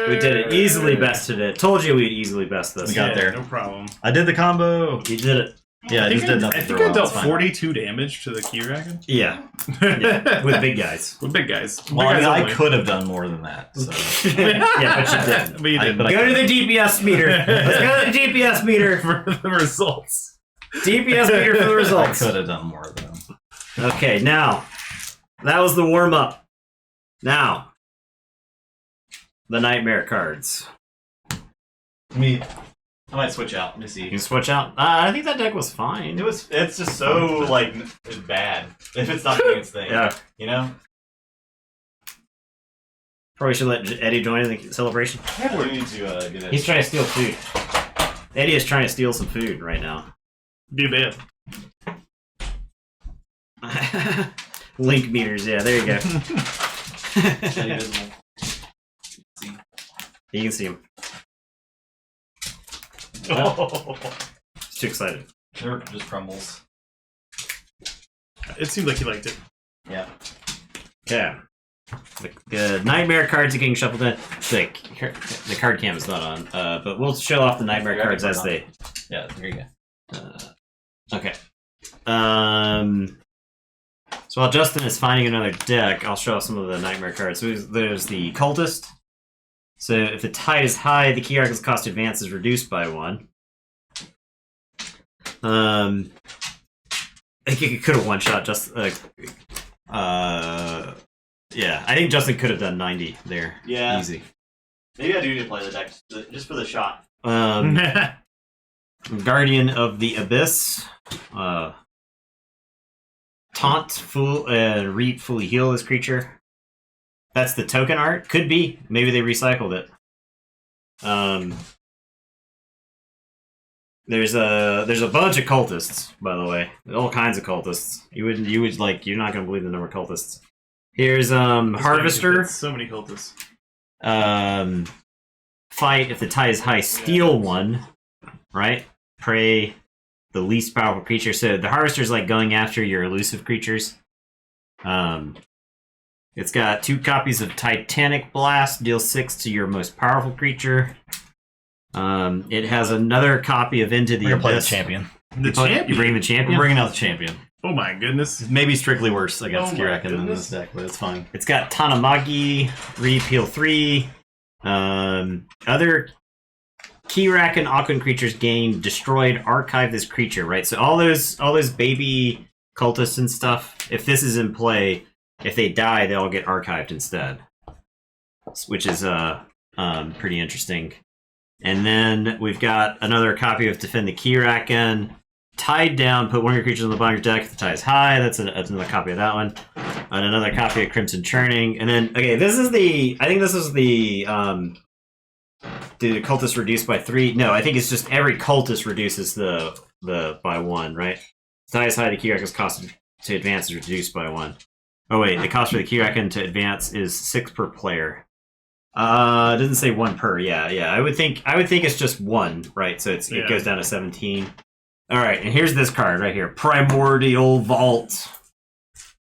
We did it. Easily bested it. Told you we'd easily best this.
We got there.
No problem.
I did the combo.
You did it.
Yeah, I just did nothing
I
for
think
a
I
while.
dealt
It's fine.
42 damage to the Keyraken.
Yeah. Yeah. With big guys.
With big guys.
Well, I
Big
mean,
guys
I
only.
could have done more than that. So.
Yeah, but you didn't.
But you didn't.
But I
Go to the DPS meter. Let's go to the DPS meter.
for the results.
DPS meter for the
I
results.
could have done more though.
Okay, now that was the warm up. Now the nightmare cards.
I might switch out. Let me see.
You can switch out. I think that deck was fine.
It's just so like bad if it's not doing its thing.
Yeah.
You know.
Probably should let Eddie join in the celebration.
We need to get it.
He's trying to steal food. Eddie is trying to steal some food right now.
Be bad.
Link meters, yeah, there you go. You can see him. He's too excited.
There just crumbles.
It seemed like he liked it.
Yeah.
Okay. The nightmare cards are getting shuffled in. The card cam is not on, but we'll show off the nightmare cards as they.
Yeah, there you go.
Okay. So while Justin is finding another deck, I'll show off some of the nightmare cards. So there's the cultist. So if the tide is high, the Keyraken's cost to advance is reduced by 1. I think it could have one shot just yeah, I think Justin could have done 90 there.
Yeah.
Easy.
Maybe I do need to play the deck just for the shot.
Guardian of the Abyss. Taunt, Fool, Reap, Fully Heal this creature. That's the token art. Could be. Maybe they recycled it. There's a bunch of cultists, by the way. All kinds of cultists. You're not gonna believe the number of cultists. Here's Harvester.
So many cultists.
Fight if the tide is high, steal 1. Right? Prey the least powerful creature. So the Harvester is like going after your elusive creatures. It's got 2 copies of Titanic Blast, deal 6 to your most powerful creature. It has another copy of Into the
We're
Abyss.
gonna play the champion.
The champion.
You bring the champion?
We're bringing out the champion.
Oh my goodness.
Maybe strictly worse against
Oh my
Keyraken than
goodness.
this deck, but it's fine.
It's got Tanamagi, Repeal 3. Other Keyraken Aquan creatures gain destroyed, archive this creature, right? So all those baby cultists and stuff, if this is in play, if they die, they all get archived instead. Which is pretty interesting. And then we've got another copy of Defend the Keyraken. Tied down, put one of your creatures on the bottom of your deck if the tide is high. That's another copy of that one. And another copy of Crimson Churning. And then, okay, I think this is the cultist reduced by 3? No, I think it's just every cultist reduces the by 1, right? The tide is high, the Keyraken's cost to advance is reduced by 1. Oh wait, the cost for the Keyraken to advance is 6 per player. It doesn't say 1 per. Yeah. I would think it's just 1, right? So it goes down to 17. All right, and here's this card right here: Primordial Vault.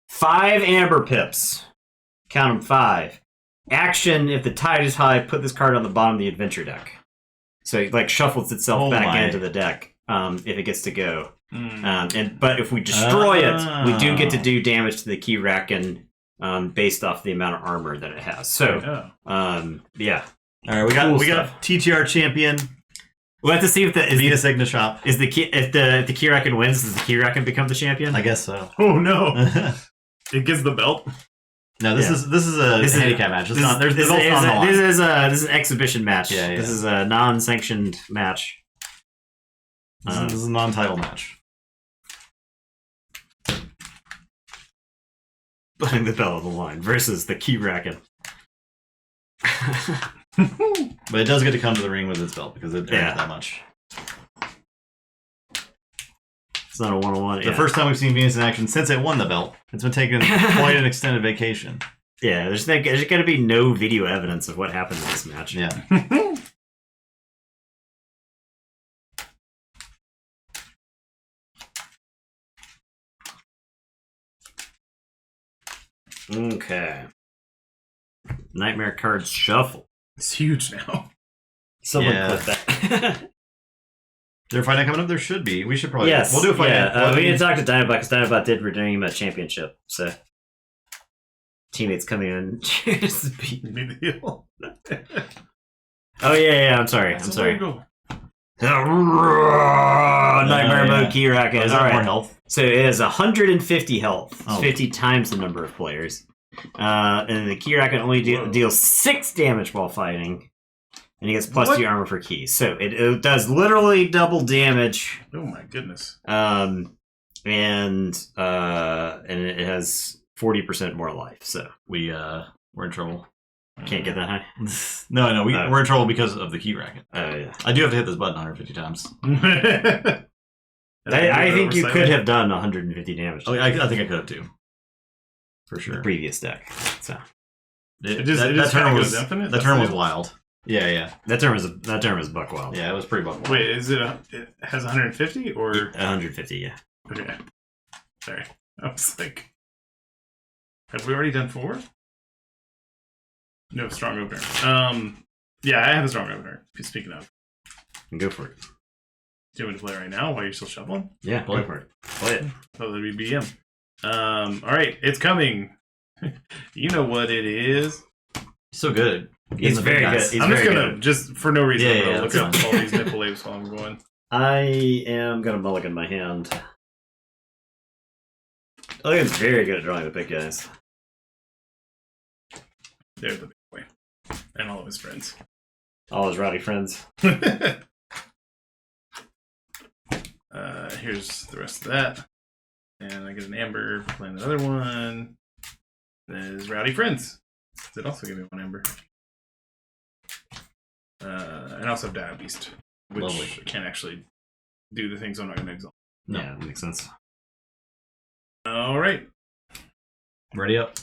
5 Amber Pips. Count them 5. Action: if the tide is high, put this card on the bottom of the adventure deck. So it like shuffles itself back into the deck if it gets to go. But if we destroy it, we do get to do damage to the Keyraken based off the amount of armor that it has. So, yeah.
All right, we got TTR champion.
We'll have to see if the
Venus Ignishop.
if the Keyraken wins, does the Keyraken become the champion?
I guess so.
Oh no! It gets the belt.
No, this is a handicap match. There's belts on the line.
This is an exhibition match.
Yeah.
This is a non-sanctioned match.
This is a non-title match.
Putting the belt on the line versus the Keyraken.
But it does get to come to the ring with its belt because it earns that much.
It's not a 1-on-1.
The first time we've seen Venus in action since it won the belt. It's been taking quite an extended vacation.
Yeah, there's going to be no video evidence of what happened in this match.
Yeah.
Okay. Nightmare cards shuffle.
It's huge now.
Someone
Yeah.
clip that.
Is there a fight night coming up? There should be. We should probably.
Yes.
We'll do a fight night.
We need to talk to Dinobot because Dinobot did redeem a championship. So teammates coming in. Just beat
Made the deal.
Oh yeah. I'm sorry.
That's
I'm
a
sorry.
way to go.
Nightmare mode Keyraken.
Is
All
there more
right.
health?
So it has 150 health. It's
Oh.
50 times the number of players. And the Keyraken only deals 6 damage while fighting. And he gets plus 2 armor for keys. So it does literally double damage.
Oh my goodness.
And it has 40% more life. So
We're in trouble.
can't get that high.
No, we're in trouble because of the Keyraken.
Yeah.
I do have to hit this button 150 times.
I think you could have done 150 damage
Oh, I think I could have too. For
the
sure.
previous deck. So
It just kinda goes infinite?
That turn was wild. Yeah.
that term is buck wild.
Yeah, it was pretty buck wild.
Wait, it has 150 or
150. Yeah.
okay? Sorry, I was like, have we already done 4? No strong opener. Yeah, I have a strong opener. Speaking of,
Go for it.
do you want me to play right now while you're still shuffling?
Yeah, go for it. Play it.
Oh, that'd be BM. All right, it's coming. You know what it is.
So good.
He's very good. He's
I'm just
very
gonna
good.
just for no reason.
Yeah,
I'm gonna
yeah,
look
that's
up
fine.
all these nipple labes while I'm going.
I am gonna mulligan my hand. Mulligan's very good at drawing the big guys.
There's the big boy, and all of his friends.
All his rowdy friends.
Here's the rest of that, and I get an amber for playing the other one. There's rowdy friends. Did also give me one amber. And I also have Dire Beast, which
Lovely.
can't actually do the things I'm not going to exalt.
No.
Yeah, that makes sense.
All right.
Ready up.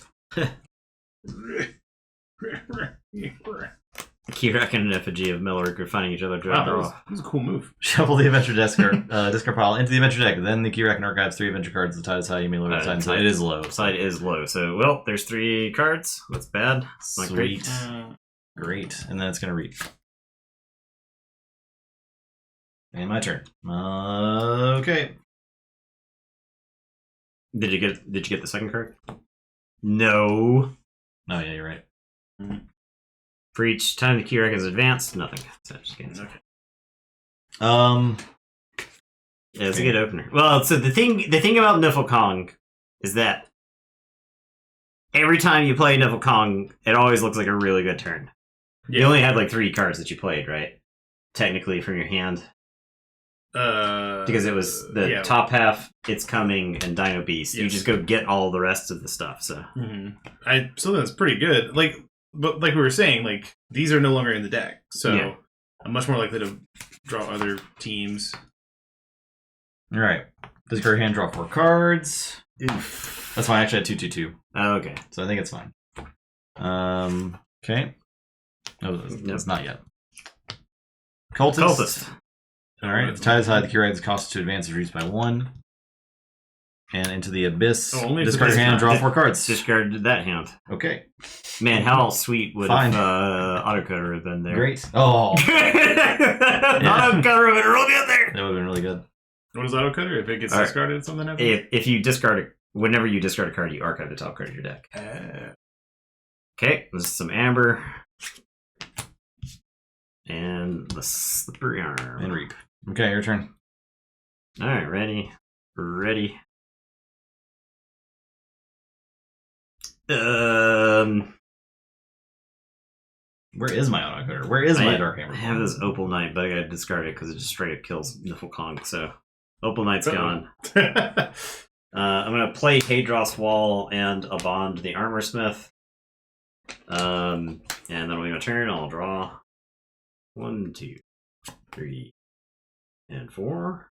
Keyraken and effigy of Melric are finding each other to
Wow,
draw.
that was a cool move.
Shuffle the adventure discard pile into the adventure deck. Then the Keyraken archives 3 adventure cards. The tide is high. You may lower the tide. And side is low.
Side is low. So, well, there's 3 cards. That's bad. Not great.
Sweet. Great. And then it's gonna read. And my turn. Okay.
Did you get the second card? No.
Oh yeah, you're right.
For each time the Keyraken is advanced, nothing. So just kidding.
Okay.
Yeah, it's a good opener. Well, so the thing about Niflkong is that every time you play Niflkong, it always looks like a really good turn. You only had like 3 cards that you played, right? Technically from your hand. Because it was the top half, It's Coming, and Dino Beast.
Yes.
You just go get all the rest of the stuff. So
I still think that's pretty good. But like we were saying, like these are no longer in the deck, so
Yeah.
I'm much more likely to draw other teams.
All right. Discard hand, draw 4 cards.
Oof.
That's fine. I actually had 2/2/2,
Oh, okay.
so I think it's fine. Okay. No, it's not yet. Cultist. All right. The tide is high. The Keyraken's cost to advance is reduced by 1. And into the abyss.
Oh, only if
discard
the
your hand, draw 4 cards.
Discard that hand.
Okay.
Man, how sweet would
Fine.
Autocutter have been there?
Great. Oh,
Autocutter would have been real good there.
that would have been really good.
What is auto cutter? If it gets
All right.
discarded, something happens.
If you whenever you discard a card, you archive the top card of your deck. Okay, this is some amber. And the slippery arm.
And reap. Okay, your turn.
Alright, ready.
Where is my auto cutter? Where is my dark hammer?
I have this Opal Knight, but I gotta discard it because it just straight up kills Niflkong. So Opal Knight's gone. I'm gonna play Hadros Wall and a Bond the Armor Smith. And that'll be my turn. I'll draw 1, 2, 3, and 4.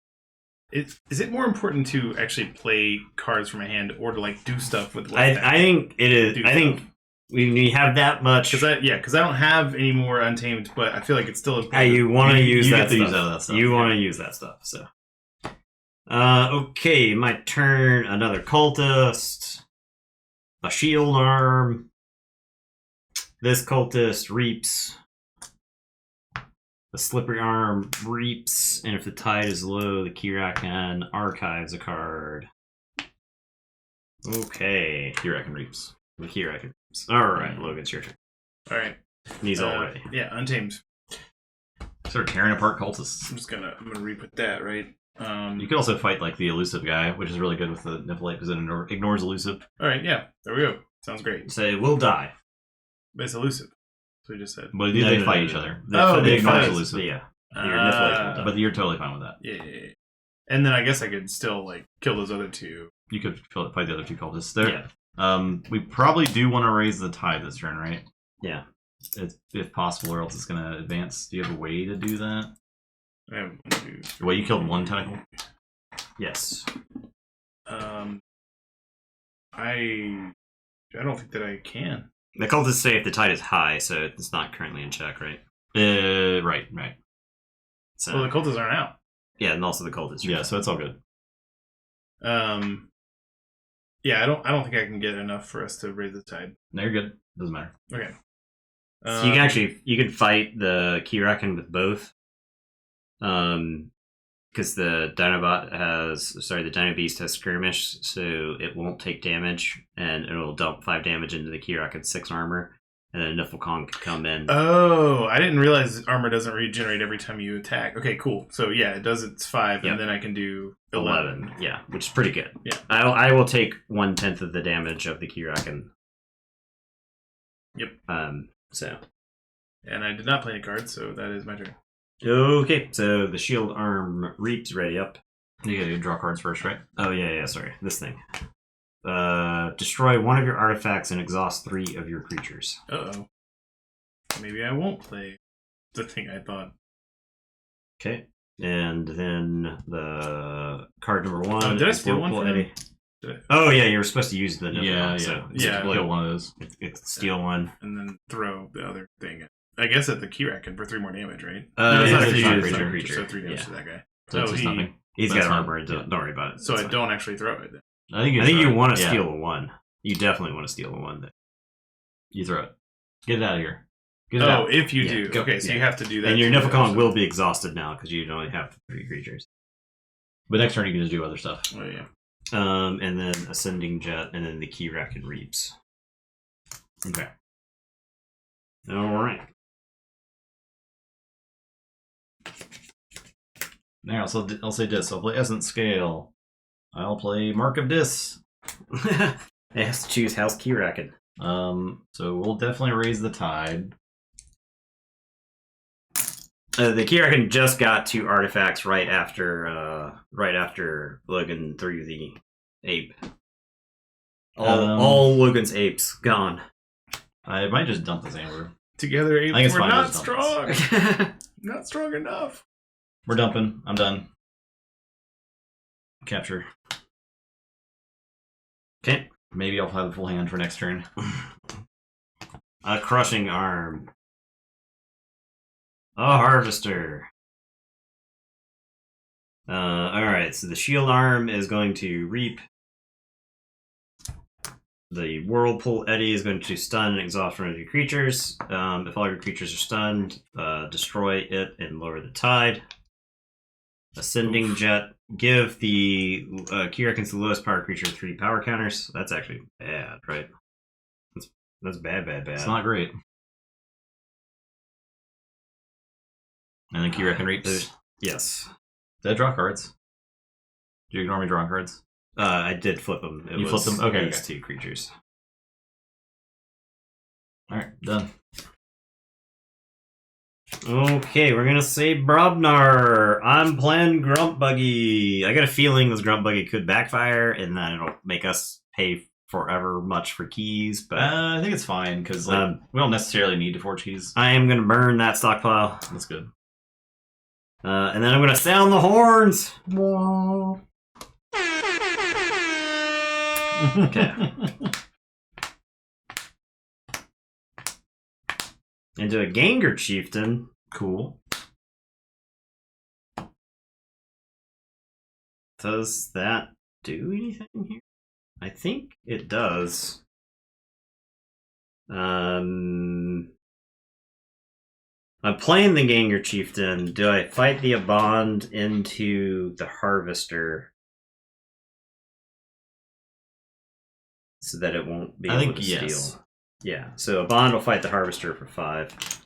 Is it more important to actually play cards from my hand or to like do stuff with?
I think it is.
Do
I think when you have that much,
because I don't have any more Untamed, but I feel like it's still important.
you want to use
you
that
get to
stuff.
use out of that stuff,
You
yeah.
want to use that stuff. So, okay, my turn. Another cultist. A shield arm. This cultist reaps. The slippery arm reaps, and if the tide is low, the Keyraken archives a card. Okay.
Keyraken reaps.
The Keyraken reaps. Alright, Logan, it's your turn.
All right.
He's all ready.
Yeah, Untamed.
Start tearing apart cultists.
I'm gonna re-put that right.
You could also fight like the elusive guy, which is really good with the Niflite because it ignores elusive.
All right, yeah, there we go. Sounds great.
So it will die.
But it's elusive. That's what you just said.
But
No,
they
no,
fight
no,
each
no.
other.
They
ignore
fight
elusive.
Yeah. Your Niflite will die.
But you're totally fine with that.
Yeah. And then I guess I could still like kill those other 2.
You could fight the other 2 cultists there.
Yeah.
We probably do want to raise the tide this turn, right?
Yeah.
If possible, or else it's going to advance. Do you have a way to do that?
I have 1, 2.
Well, you killed 1 tentacle.
Yes.
I don't think that I can.
The cultists say if the tide is high, so it's not currently in check, right?
Right.
So
Well, the cultists aren't out.
yeah, and also the cultists.
Yeah, so it's all good.
Yeah, I don't think I can get enough for us to raise the tide.
No, you're good. Doesn't matter.
Okay.
So you can fight the Keyraken with both. Because the Dino Beast has skirmish, so it won't take damage, and it'll dump 5 damage into the Keyraken's 6 armor, and then Niflkong can come in.
Oh, I didn't realize armor doesn't regenerate every time you attack. Okay, cool. So yeah, it does its 5, and then I can do 11.
Yeah, which is pretty good.
Yeah.
I will take 1/10 of the damage of the Keyraken.
Yep.
So.
And I did not play any cards, so that is my turn.
Okay, so the shield arm reap's ready up.
You gotta draw cards first, right?
Oh yeah, sorry. This thing. Destroy 1 of your artifacts and exhaust 3 of your creatures.
Uh-oh. Maybe I won't play the thing I thought.
Okay. And then the card number 1.
Oh, did I steal one from
Eddie? Oh yeah, you were supposed to use the Niflkong.
Yeah.
So
Kill one of those.
It's steal one.
And then throw the other thing. I guess at the Keyraken for 3 more damage, right?
No,
it's
yeah,
not
it's
a
not
creature,
creature.
so 3 damage to that guy.
So it's just nothing.
He's
That's
got
fine.
armor. Don't worry about it.
So
That's
I
fine.
don't actually throw it then.
I think
you want to
Yeah.
steal a 1. You definitely want to steal a 1.
You throw it. Get it out of here. Get it out.
If you
Yeah,
do.
go.
Okay, so
Yeah.
you have to do that.
And your
too,
Niflkong
so-
will be exhausted now because you only have 3 creatures.
But next turn you can just do other stuff.
Oh, yeah.
And then Ascending Jet, and then the Keyraken Reaps. Okay. Alright.
Now, I'll say Dis. I'll play Essence Scale. I'll play Mark of Dis.
It has to choose House Keyraken.
So we'll definitely raise the tide.
The Keyraken just got 2 artifacts right after Logan threw the ape. All Logan's apes gone.
I might just dump this Amber.
Together,
I think it's
we're
fine,
not
just dump
strong. Not strong enough.
We're dumping. I'm done. Capture.
Okay.
Maybe I'll have a full hand for next turn.
A Crushing Arm. A Harvester. Alright, so the Shield Arm is going to reap. The Whirlpool Eddy is going to stun and exhaust 1 of your creatures. If all your creatures are stunned, destroy it and lower the tide. Ascending Jet. Give the Keyraken's the lowest power creature 3 power counters. That's actually bad, right? That's bad.
It's not great. And then Keyraken reaps.
Yes.
Did I draw cards? Do you ignore me drawing cards?
I did flip them.
You flipped them? Okay,
These
okay.
2 creatures.
Alright, done.
Okay, we're gonna say Brobnar. I'm playing Grump Buggy. I got a feeling this Grump Buggy could backfire, and then it'll make us pay forever much for keys. But
I think it's fine because we don't necessarily need to forge keys.
I am gonna burn that stockpile,
That's good.
and then I'm gonna sound the horns. Okay. Into a Ganger Chieftain.
Cool.
Does that do anything here? I think it does. I'm playing the Ganger Chieftain. Do I fight the Abond into the Harvester so that it won't be able to steal? Yeah, so a Bond will fight the Harvester for 5.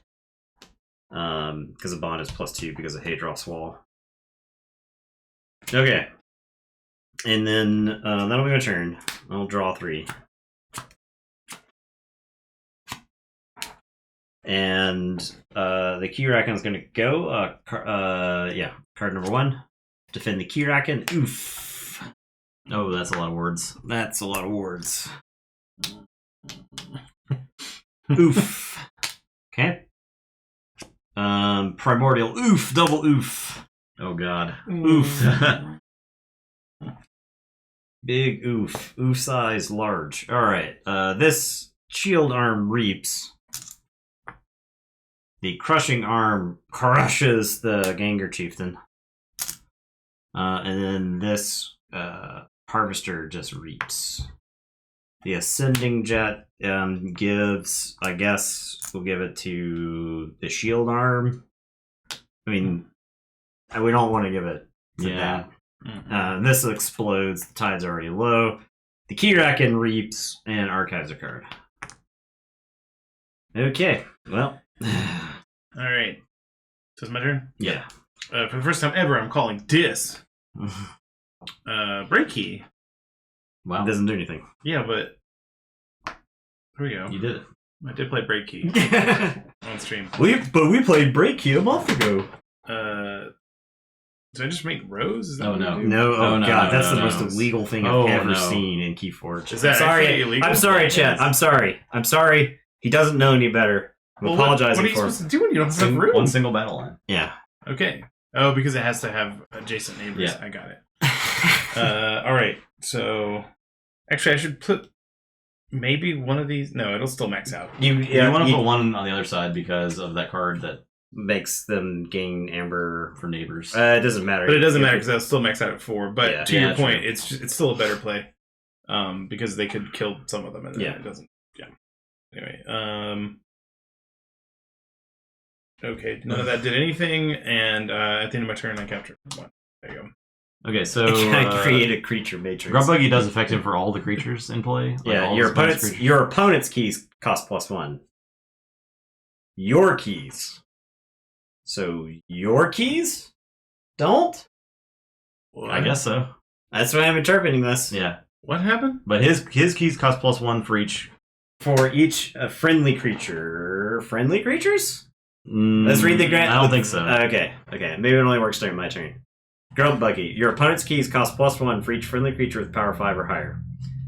Because a Bond is +2 because of Hadroth's Wall. Okay. And then that'll be my turn. I'll draw 3. And the Keyraken is going to go. Card number 1. Defend the Keyraken. Oof.
Oh, that's a lot of words.
That's a lot of words. Oof. Okay. Primordial oof, double oof.
Oh god.
Oof. Big oof. Oof size large. Alright. This shield arm reaps. The crushing arm crushes the Ganger Chieftain. And then this harvester just reaps. The Ascending Jet gives, I guess, we'll give it to the Shield Arm. I mean, we don't want to give it to that.
Mm-hmm.
This explodes. The tide's already low. The Keyraken reaps and archives a card. Okay, well.
All right. So it's my turn?
Yeah.
For the first time ever, I'm calling Dis. Break key.
Wow.
It doesn't do anything.
Yeah, but here we go.
You did it.
I did play break key on stream.
We played Break Key a month ago.
Did I just make Rose? Is that
Oh,
what
no.
I do?
No,
Oh, no,
god,
no,
that's
no,
the
no.
most illegal thing
Oh,
I've ever
no.
seen in Keyforge.
Is that
sorry?
actually illegal?
I'm sorry,
Yes.
Chet. I'm sorry. I'm sorry. He doesn't know any better. I'm
Well,
apologizing
what are you
for
supposed to do when you don't have enough room?
One single battle line.
Yeah.
Okay. Oh, because it has to have adjacent neighbors.
Yeah.
I got it. All right. So, actually, I should put maybe one of these. No, it'll still max out.
You want to put one on the other side because of that card that
makes them gain amber.
for neighbors.
It doesn't matter.
But it doesn't matter because I'll still max out at 4. But
Yeah.
to
Yeah,
your point,
true.
it's still a better play, because they could kill some of them, and then
Yeah.
it doesn't. Yeah. Anyway, okay, none of that did anything, and at the end of my turn, I captured 1. There you go.
Okay, so
I create a creature matrix.
Grub Buggy does affect him for all the creatures in play. Like
Yeah,
all
your
the Spanish
opponent's
creatures.
your opponent's keys cost +1. Your keys. So your keys don't?
I guess so.
That's why I'm interpreting this.
Yeah,
What happened?
but his keys cost +1 for each.
For each friendly creature. Friendly creatures? Let's read the grant.
I don't think so.
Okay. Maybe it only works during my turn. Grub Buggy. Your opponent's keys cost +1 for each friendly creature with power 5 or higher.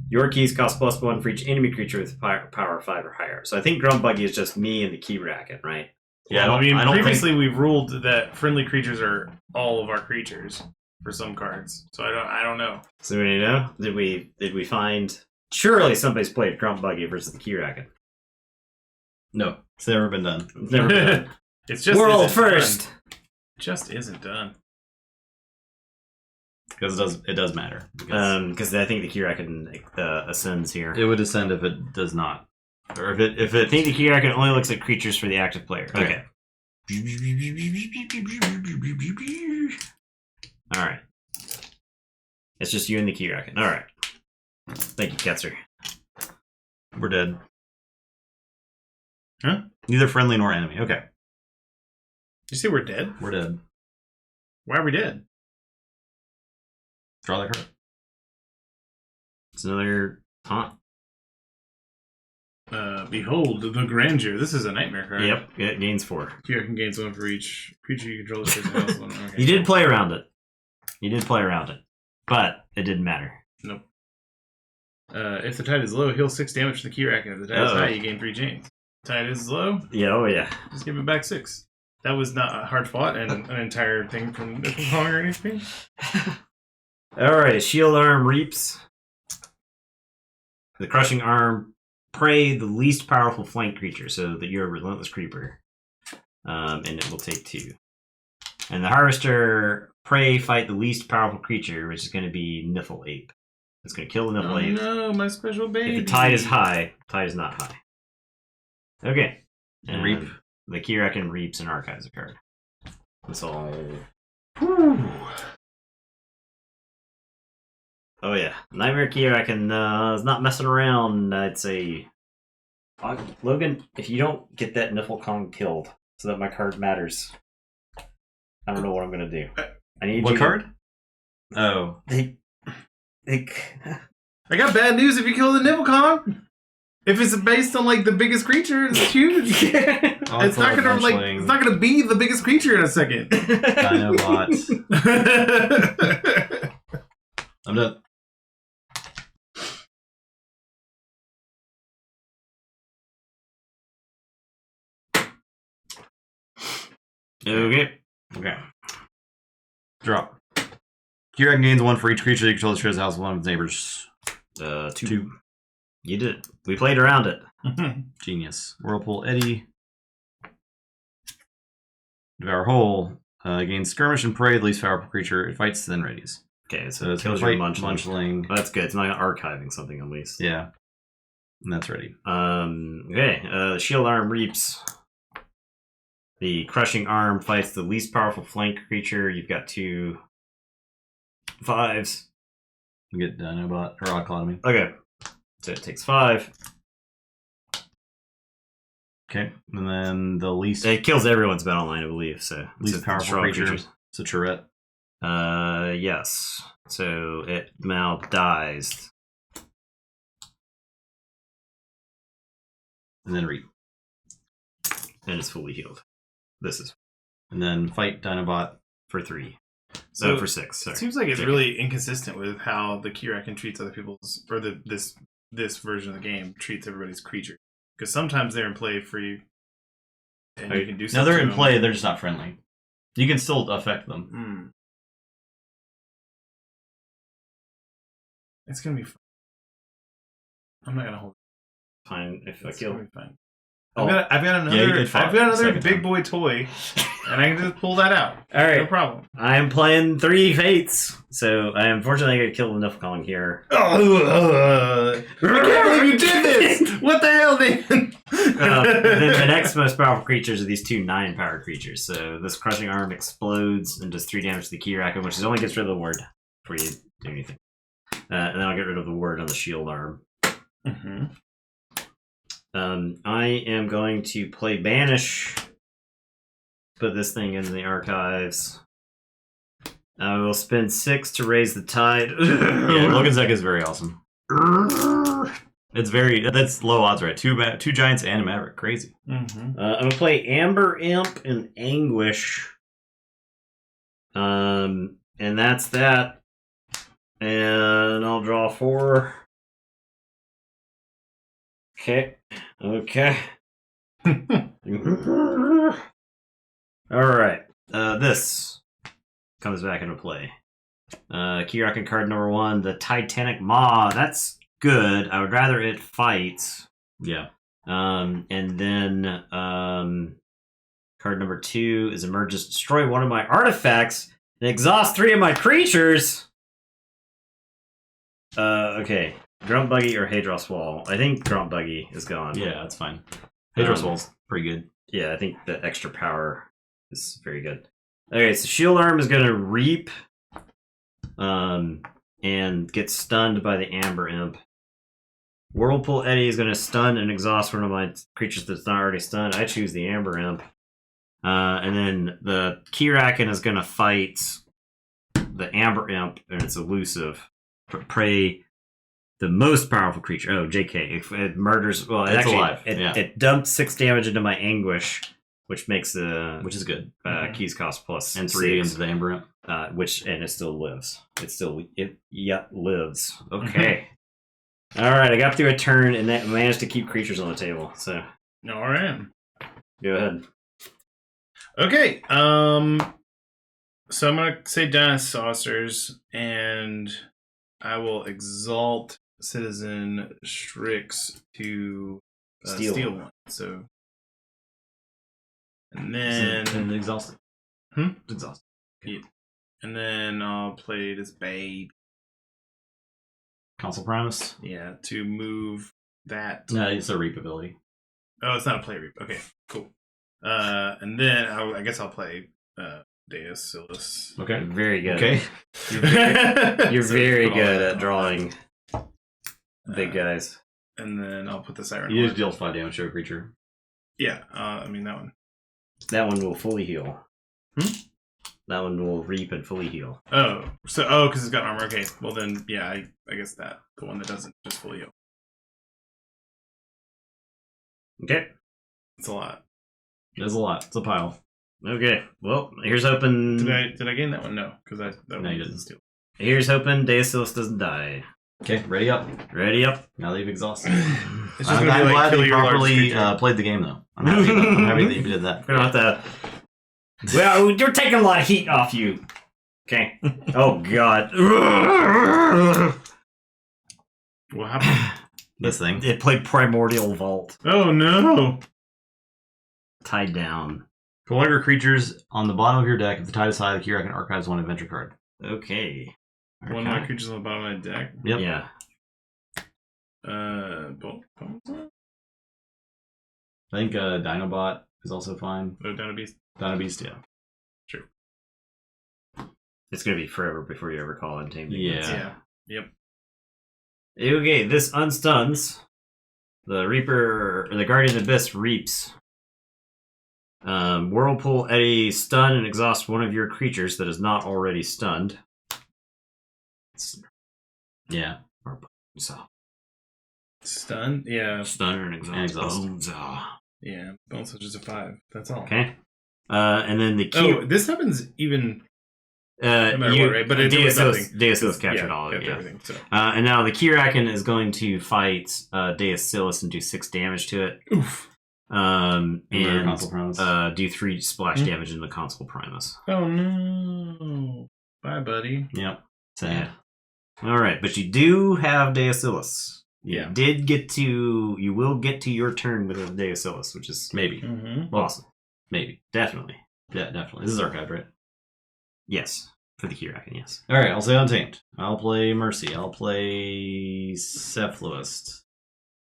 Your keys cost +1 for each enemy creature with power 5 or higher. So I think Grub Buggy is just me and the Keyraken, right?
Yeah,
Well, I mean,
don't
previously
think,
we've ruled that friendly creatures are all of our creatures for some cards. So I don't know.
So do you know? Did we find? Surely somebody's played Grump Buggy versus the Keyraken.
no, it's never been done.
It's never been done.
It's just
World
isn't
first.
done. It just isn't done.
Because it does matter.
Because I think the Keyraken ascends here.
It would ascend if it does not, or if
I
it.
think the Keyraken only looks at creatures for the active player. Okay. All right. It's just you and the Keyraken. All right. Thank you, Ketzer.
We're dead.
Huh?
Neither friendly nor enemy. Okay,
Did you say we're dead?
we're dead.
Why are we dead?
Draw that card.
It's another taunt.
Behold the grandeur. This is a nightmare card.
Yep. It gains 4.
You can gain 1 for each creature you control. This person else one. Okay.
You did play around it. But it didn't matter.
Nope. If the tide is low, heal 6 damage to the Keyraken. If the tide is
Uh-oh.
high, you gain 3 chains. Tide is low,
Yeah. Oh yeah.
just give it back 6. That was not hard fought and an entire thing from Kong or anything.
All right. Shield Arm reaps. The Crushing Arm prey the least powerful flank creature, so that you're a relentless creeper, and it will take 2. And the Harvester prey fight the least powerful creature, which is going to be Niffle Ape. It's going to kill the Niffle
Oh
Ape.
no, my special baby.
If the tide is high, tide is not high. Okay.
And reap.
The Keyraken reaps and archives a card. That's all.
Whew.
Oh yeah, Nightmare Keyraken is not messing around. I'd say, Logan, if you don't get that Niffle Kong killed, so that my card matters, I don't know what I'm gonna do. I need
What
you
card? Oh,
To,
I got bad news if you kill the Nibblecon. If it's based on like the biggest creature, it's huge.
Oh,
It's not gonna it's not gonna be the biggest creature in a second.
Dinobot. I'm done.
Okay.
Okay. Drop. Keyraken gains 1 for each creature that controls shares house with one of its neighbors.
2. You did it. We played around it.
Genius. Whirlpool Eddy. Devour Hole. Gains skirmish and prey, the least powerful creature. It fights then readies.
Okay,
So
so it
it's going
kills
to
your
fight
Munchling.
Munchling.
Well, that's good. It's not archiving something at least.
Yeah. And that's ready.
Okay. Shield Arm reaps. The Crushing Arm fights the least powerful flank creature. You've got 2 5s.
We get Dinobot or Occlutomy.
Okay. So it takes 5.
Okay. And then the least
It kills everyone's battle line, I believe. So
least powerful creature. It's a turret.
Yes. So it now dies.
And then reap.
And it's fully healed. This is
And then fight Dinobot.
for 3.
So
No, for 6. Sorry.
It seems like it's
Okay.
really inconsistent with how the Keyraken treats other people's, or this version of the game treats everybody's creature. Because sometimes they're in play for you, and you can do
Now
something.
they're
to
in
them.
play, they're just not friendly. You can still affect them.
Hmm. It's gonna be fun. I'm not gonna hold
Fine if I
It's
kill.
gonna be fine.
Oh.
I've got another.
Yeah, you did fine
I've got another
second
big
time.
boy toy, and I can just pull that out.
All right.
No problem.
I am playing 3 Fates, so I am unfortunately going to kill enough calling here.
I can't believe you did this! What the hell, Nathan?
Then the next most powerful creatures are these 2 9-powered creatures. So this Crushing Arm explodes and does 3 damage to the Keyraken, which only gets rid of the ward before you do anything. And then I'll get rid of the ward on the Shield Arm.
Mm-hmm.
I am going to play Banish. Put this thing into the archives. I will spend 6 to raise the tide.
Yeah, Logan's deck is very awesome. It's that's low odds, right? 2 giants and a Maverick. Crazy.
Mm-hmm.
I'm going to play Amber Imp and Anguish. And that's that. And I'll draw 4. Okay. Okay. Alright. This comes back into play. Keyraken card number 1, the Titanic Maw. That's good. I would rather it fight.
Yeah.
And then card number 2 is emerges, destroy one of my artifacts and exhaust 3 of my creatures. Okay. Grunt Buggy or Hadros Wall? I think Grunt Buggy is gone.
Yeah, that's fine. Hadros Wall's pretty good.
Yeah, I think the extra power is very good. Okay, so Shield Arm is going to reap and get stunned by the Amber Imp. Whirlpool Eddy is going to stun and exhaust one of my creatures that's not already stunned. I choose the Amber Imp. And then the Keyraken is going to fight the Amber Imp, and it's elusive. Prey the most powerful creature. Oh, JK. It murders. Well,
It's alive.
It dumped 6 damage into my Anguish, which makes the
Which is good.
keys cost plus
And 3
6,
into the Amber Imp.
and it still lives. It lives. Okay. All right, I got through a turn and that managed to keep creatures on the table. So
All right.
go ahead.
Okay. So I'm gonna say Dinosaurs, and I will exalt Citizen Strix to
Steal
one. So, and then
And exhausted. It's exhausted.
and then I'll play this babe.
Console Primus.
Yeah, to move that.
No, it's a reap ability.
Oh, it's not a play reap. Okay, cool. And then I guess I'll play Deus Silas.
Okay.
Very good.
Okay.
You're very
Put all
good
that
at
on.
drawing big guys.
And then I'll put the Siren.
You
Horn.
just deal 5 damage to a creature.
Yeah, I mean that one.
That one will fully heal.
Hmm?
That one will reap and fully heal.
Oh, because it's got armor. Okay, well then, yeah, I guess the one that doesn't just fully heal.
Okay.
It's a lot.
There's a lot. It's a pile.
Okay. Well, here's hoping.
Did I gain that one? No, because that
No,
one
you
doesn't
didn't.
steal.
Here's hoping Deus doesn't die.
Okay, ready up.
Ready up.
Now that you've exhausted.
It's just
I'm
gonna be
glad
kill
that you
your large
properly
creature.
played the game, though. I'm happy that you did that.
We don't have to. Well, you're taking a lot of heat off you. Okay. Oh God.
What happened?
This thing.
It played Primordial Vault.
Oh no!
Tied down.
For one of your creatures on the bottom of your deck, if the tide is high, the Keyraken archives 1 adventure card.
Okay.
One of my creatures on the bottom of my deck.
Yep.
Yeah.
I think Dinobot is also fine.
Oh, Dino Beast.
Dino Beast, yeah.
True.
It's gonna be forever before you ever call Untamed.
Yeah.
Yep.
Okay, this unstuns. The Reaper, or the Guardian Abyss reaps. Whirlpool Eddy, stun and exhaust one of your creatures that is not already stunned.
Yeah.
So
Stun? Yeah.
stun and exhaust. Bones.
Yeah. Bones is just a 5. That's all.
Okay. And then the key.
Oh, this happens even.
No
matter what, right? But it did nothing.
Deus captured all of it. Yeah.
Everything, so.
And now the Keyraken is going to fight Deus and do 6 damage to it.
Oof.
And
do
do 3 splash damage in the Console Primus.
Oh no! Bye, buddy.
Yep. Sad.
All right, but you do have Deus.
Yeah.
You will get to your turn with a Deus, which is
Maybe.
awesome.
Maybe.
Definitely.
Yeah, definitely. This is archived, right?
Yes. For the Keyraken, yes.
Alright, I'll say Untamed. I'll play Mercy. I'll play Cephalist.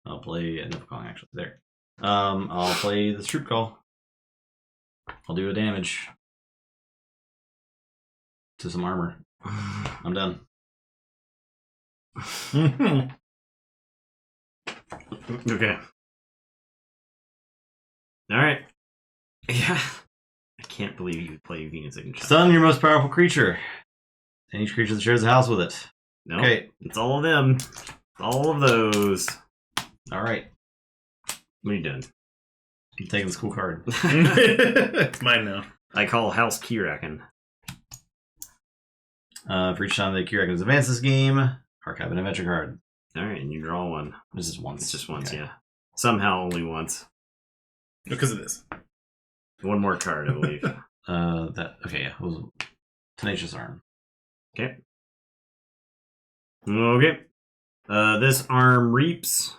I'll play enough calling actually there. I'll play the Troop Call. I'll do a damage to some armor. I'm done.
Okay. Alright. Yeah. I can't believe you would play Venus Signature.
Stun your most powerful creature. And each creature that shares a house with it.
No,
Okay.
it's all of them. All of those.
Alright.
What are you doing?
I'm taking this cool card.
It's mine now.
I call House Keyraken.
For each time the Keyraken advances this game, archive an adventure card.
Alright, and you draw one.
This is once.
It's just once,
Okay.
yeah. Somehow only once.
Because of this.
One more card, I believe.
Okay, yeah. It was Tenacious Arm.
Okay. Okay. This arm reaps.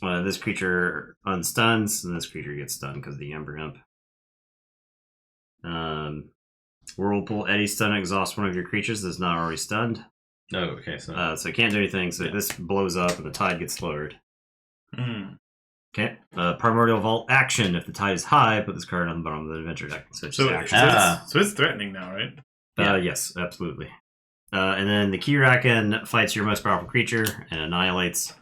This creature unstuns, and this creature gets stunned because of the Ember Imp. Whirlpool Eddy, stun and exhaust one of your creatures that's not already stunned.
Oh, okay. So
So it can't do anything, so this blows up and the tide gets lowered. Okay. Primordial Vault action. If the tide is high, put this card on the bottom of the adventure deck. So it's just action.
So it's threatening now, right?
Yes, absolutely. And then the Keyraken fights your most powerful creature and annihilates.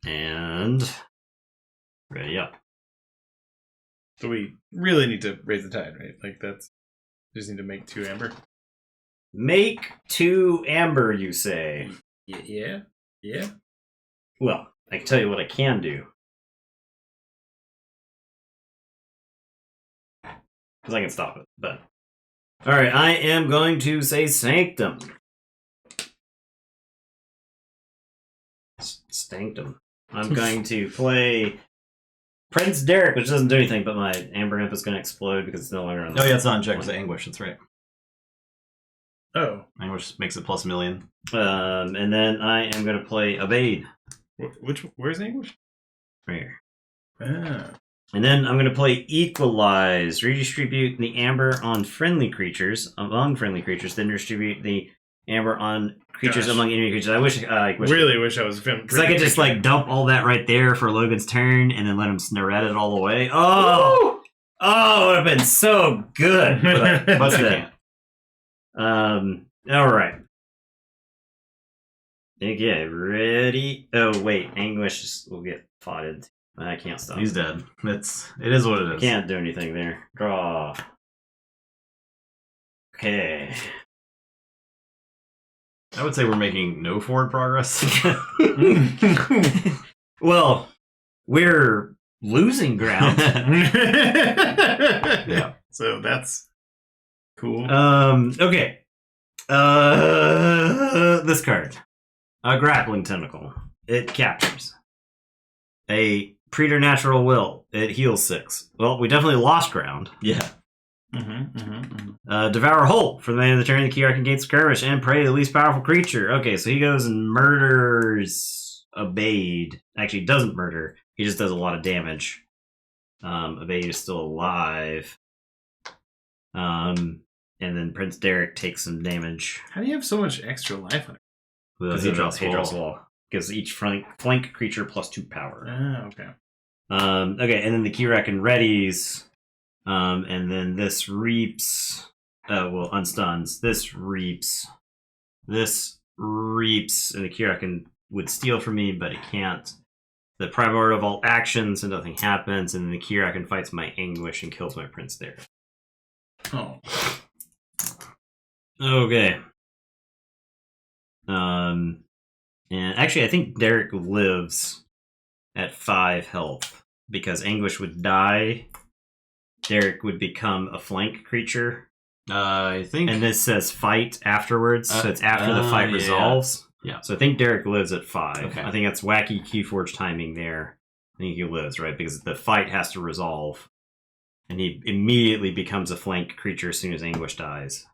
And ready up.
So we really need to raise the tide, right? Like that's just need to make 2 amber.
Make 2 amber, you say?
Yeah.
Well, I can tell you what I can do. Because I can stop it, but... Alright, I am going to say Sanctum. Sanctum. I'm going to play Prince Derek, which doesn't do anything, but my Amber Imp is going to explode because it's no longer on the...
Oh yeah, it's on check. It's Anguish. That's right.
Oh.
Anguish makes it +1,000,000.
And then I am going to play Evade.
Where's English?
Right here.
Ah.
And then I'm going to play Equalize. Redistribute the amber on friendly creatures, among friendly creatures, then distribute the amber on creatures
Gosh.
among enemy creatures. I wish
I was
because I could just like dump all that right there for Logan's turn and then let him snarret it all the way. Oh, it would have been so good. But
you can't.
All right. Okay, ready? Oh wait, Anguish will get fought into. I can't stop.
He's dead. It is what it is.
Can't do anything there. Draw. Okay.
I would say we're making no forward progress.
Well, we're losing ground.
Yeah.
So that's cool.
Okay. This card. A Grappling Tentacle. It captures. A Preternatural Will. It heals 6. Well, we definitely lost ground.
Yeah.
Devour Whole. For the man of the turn, the Keyraken gains skirmish and prey the least powerful creature. Okay, so he goes and murders Evade. Actually, doesn't murder. He just does a lot of damage. Evade is still alive. and then Prince Derek takes some damage.
How do you have so much extra life on it?
Because he draws wall. Gives each flank creature +2 power.
Ah, okay.
Okay, and then the Keyraken readies, and then this reaps. Unstuns. This reaps, and the Keyraken would steal from me, but it can't. The priority of all actions, and nothing happens, and then the Keyraken fights my anguish and kills my Prince Derek.
Oh.
Okay. And actually, I think Derek lives at 5 health because Anguish would die. Derek would become a flank creature.
I think.
And this says fight afterwards, so it's after the fight resolves.
Yeah.
So I think Derek lives at 5.
Okay.
I think that's wacky KeyForge timing there. I think he lives, right? Because the fight has to resolve. And he immediately becomes a flank creature as soon as Anguish dies.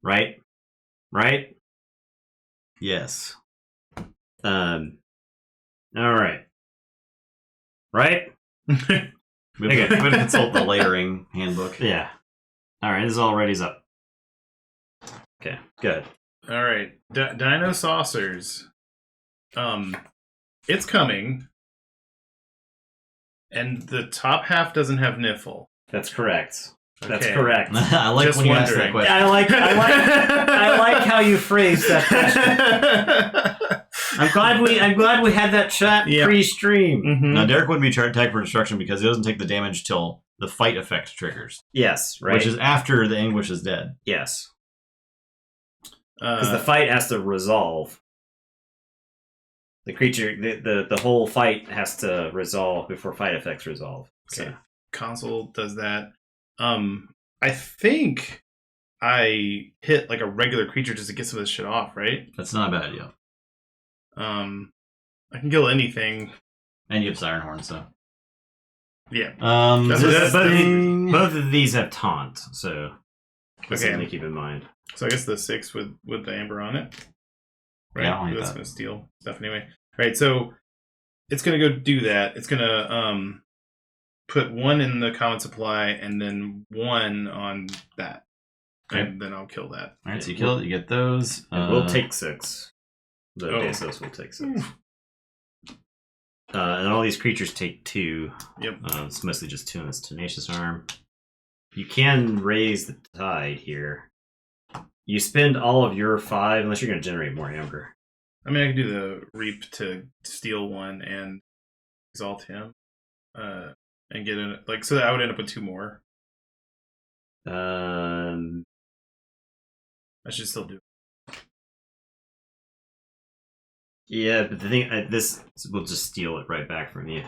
Right? Right?
Yes.
Alright. Right?
We have to consult the layering handbook.
Yeah. Alright, this is all ready's up. Okay, good.
All right, Dino Saucers. It's coming, and the top half doesn't have Niffle.
That's correct. That's
Okay.
correct.
I like
Just
when you ask that
wondering.
question.
I like how you phrased that question. I'm glad we had that chat
Yeah.
pre-stream.
Mhm.
Now, Derek wouldn't be tagged for destruction because he doesn't take the damage till the fight effect triggers,
Yes, right.
which is after the Anguish is dead.
yes, because the fight has to resolve. The creature, the whole fight has to resolve before fight effects resolve.
Okay.
So.
Console does that. I think I hit like a regular creature just to get some of this shit off, right?
That's not a bad idea.
I can kill anything.
And you have Siren Horn, so.
Yeah.
This
That's-
thing-
Both of these have taunt, so that's
Okay.
something to keep in mind.
So I guess the 6 with the amber on it. Right?
Yeah, I don't hate
That's
that.
gonna steal stuff anyway. Right, so it's gonna go do that. It's gonna put 1 in the common supply and then 1 on that.
Okay.
And then I'll kill that.
Alright, so you kill it, you get those.
And we'll take 6. The
Oh.
Desos will take 6. And all these creatures take 2.
Yep.
It's mostly just 2 on this Tenacious Arm. You can raise the tide here. You spend all of your 5, unless you're going to generate more amber.
I mean, I can do the Reap to steal 1 and exalt him. And get in, like, so that I would end up with 2 more. I should still do it.
Yeah, but the thing, this will just steal it right back from you.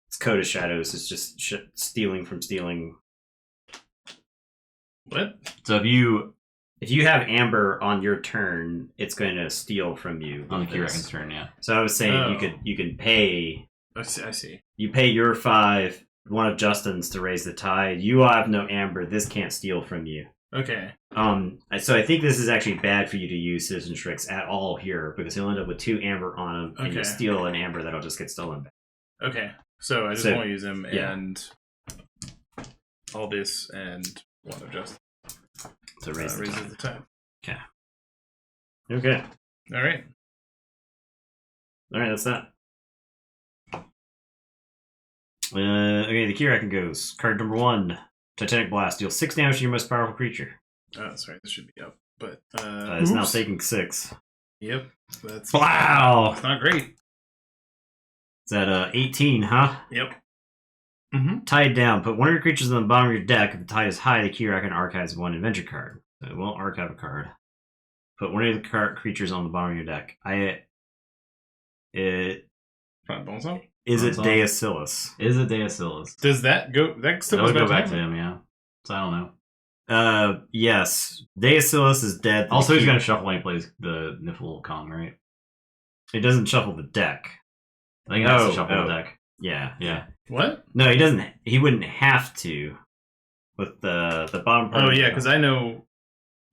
It's Code of Shadows. It's just stealing from stealing.
What?
So if
you have amber on your turn, it's going to steal from you
on the
with this.
Keyraken's turn, yeah.
So I was saying
Oh.
you can pay.
I see.
You pay your 5, one of Justin's to raise the tide. You have no amber. This can't steal from you.
Okay.
So I think this is actually bad for you to use Citizen Tricks at all here because he'll end up with 2 amber on him, and you
Okay.
steal an amber that'll just get stolen back.
Okay. So I just
So-
won't use him
yeah.
and all this and 1 of just
So raise the
raises
tide.
the time.
Okay.
All right.
All right, that's that. Okay, the Keyraken goes. Card number 1, Titanic Blast. Deal 6 damage to your most powerful creature.
Oh, sorry. This should be up, but
It's now
oops.
taking 6.
Yep. That's
Wow!
It's not great.
Is that 18, huh?
Yep. Mm-hmm.
Tied down. Put one of your creatures on the bottom of your deck. If the tide is high, the Keyraken archives 1 adventure card. So it won't archive a card. Put one of the creatures on the bottom of your deck.
Bonesaw?
Is it
Bonesaw.
Deacillus?
Is it Deacillus?
Does that go? That still
That
goes
would go back
to
to him, yeah. So I don't know.
Yes. Deacillus is dead.
Also, he's going to shuffle when he plays the Niffle Kong, right?
It doesn't shuffle the deck.
I think he has
Oh,
to shuffle
oh.
the deck.
Yeah.
Yeah.
What?
No, he doesn't. He wouldn't have to. With the bottom part.
Oh
of the
yeah,
deck.
because I know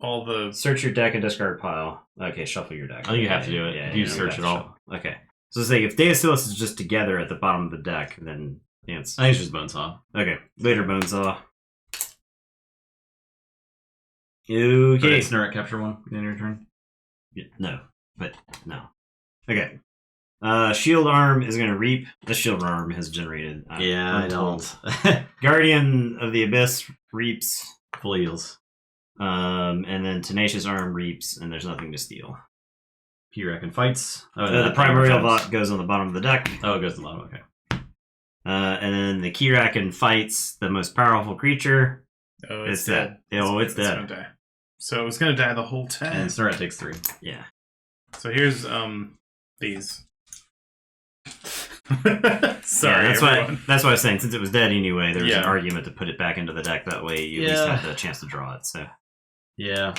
all the.
Search your deck and discard pile. Okay, shuffle your deck.
I think you have to do it. If you search
have
it
to
all.
shuffle. Okay. So say if Deacillus is just together at the bottom of the deck, then yeah, it's
I think it's just Bonesaw.
okay. Later, Bonesaw. Okay.
Did Snurret capture one in your turn?
No, but no. Okay. Shield Arm is going to reap. The Shield Arm has generated.
I don't.
Guardian of the Abyss reaps.
Full heals.
And then Tenacious Arm reaps, and there's nothing to steal.
Keyraken fights.
The Primordial Bot goes on the bottom of the deck.
Oh, it goes to the bottom, okay.
And then the Keyraken fights the most powerful creature.
Oh,
it's dead. It's dead.
Gonna die. So it's gonna die the whole time.
And Snurret takes 3.
Yeah.
So here's these. Sorry,
that's
everyone.
why I was saying, since it was dead anyway, there was an
Yeah.
argument to put it back into the deck. That way you at least have the chance to draw it. So
Yeah.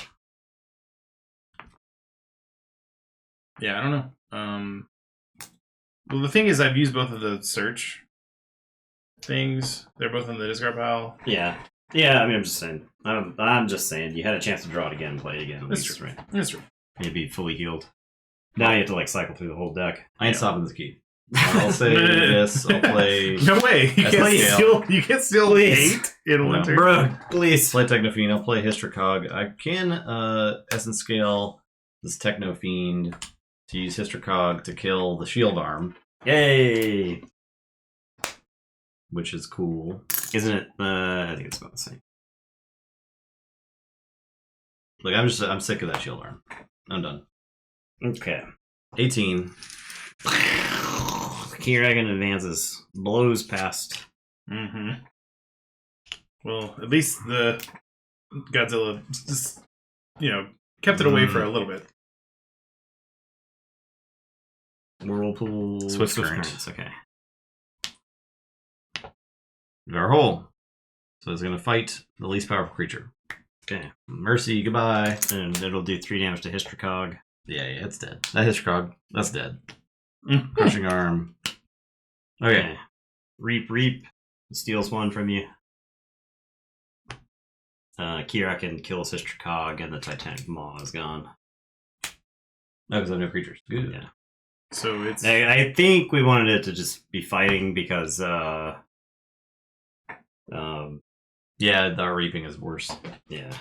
Yeah, I don't know. Well, the thing is, I've used both of the search things. They're both in the discard pile.
yeah. I mean, I'm just saying. I'm just saying. You had a chance to draw it again and play it again. At
That's
least,
true.
right?
That's true.
You'd be fully healed. Now you have to cycle through the whole deck.
I ain't stopping this key. I'll say this. I'll play.
No way. You can't steal
Please.
8 in
No.
one turn.
Bro, please.
Play Technofiend. I'll play Hystricog. I can Essence Scale this Techno Fiend to use Hystricog to kill the Shield Arm,
Yay!
which is cool.
Isn't it? I think it's about the same.
Like I'm sick of that Shield Arm. I'm done.
Okay.
18.
Keyraken advances, blows past.
Mm-hmm. Well, at least the Godzilla just, kept it away for a little bit.
Whirlpool.
Swift Current.
Currents. Okay.
Garhole. So it's going to fight the least powerful creature.
Okay.
Mercy, goodbye.
And it'll do 3 damage to Hystricog.
Yeah, it's dead. That Hystricog, that's dead. Crushing Arm. Okay.
Reap. Steals 1 from you. Keyraken kills Hystricog, and the Titanic Maw is gone.
No, because I have no creatures. Good.
Yeah.
So it's...
I think we wanted it to just be fighting because
Yeah, the reaping is worse.
yeah.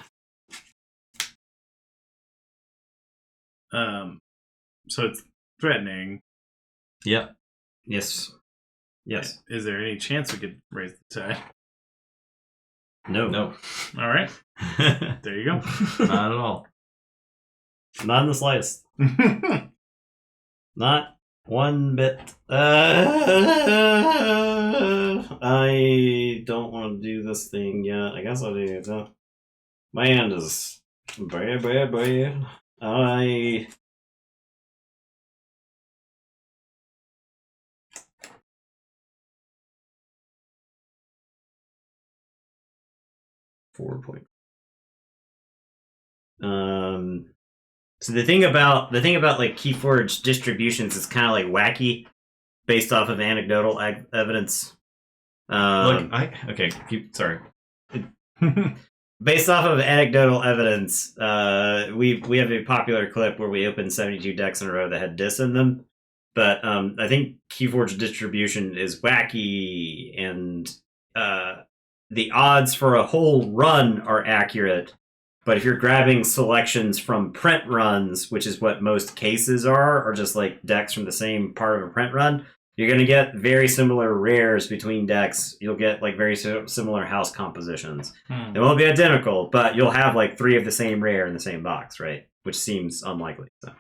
So it's threatening.
Yep.
Yes.
Is there any chance we could raise the tide?
No.
No.
All right.
Not
There you go.
at all.
Not in the slightest. Not one bit. I don't want to do this thing yet. I guess I'll do it. My hand is bad. I... .4. So the thing about KeyForge distributions is kind of wacky, based off of anecdotal evidence.
Sorry.
Based off of anecdotal evidence, we have a popular clip where we opened 72 decks in a row that had dis in them. But I think KeyForge distribution is wacky, and the odds for a whole run are accurate. But if you're grabbing selections from print runs, which is what most cases are, or just decks from the same part of a print run, you're going to get very similar rares between decks. You'll get very similar house compositions. They won't be identical, but you'll have 3 of the same rare in the same box, right? Which seems unlikely. So,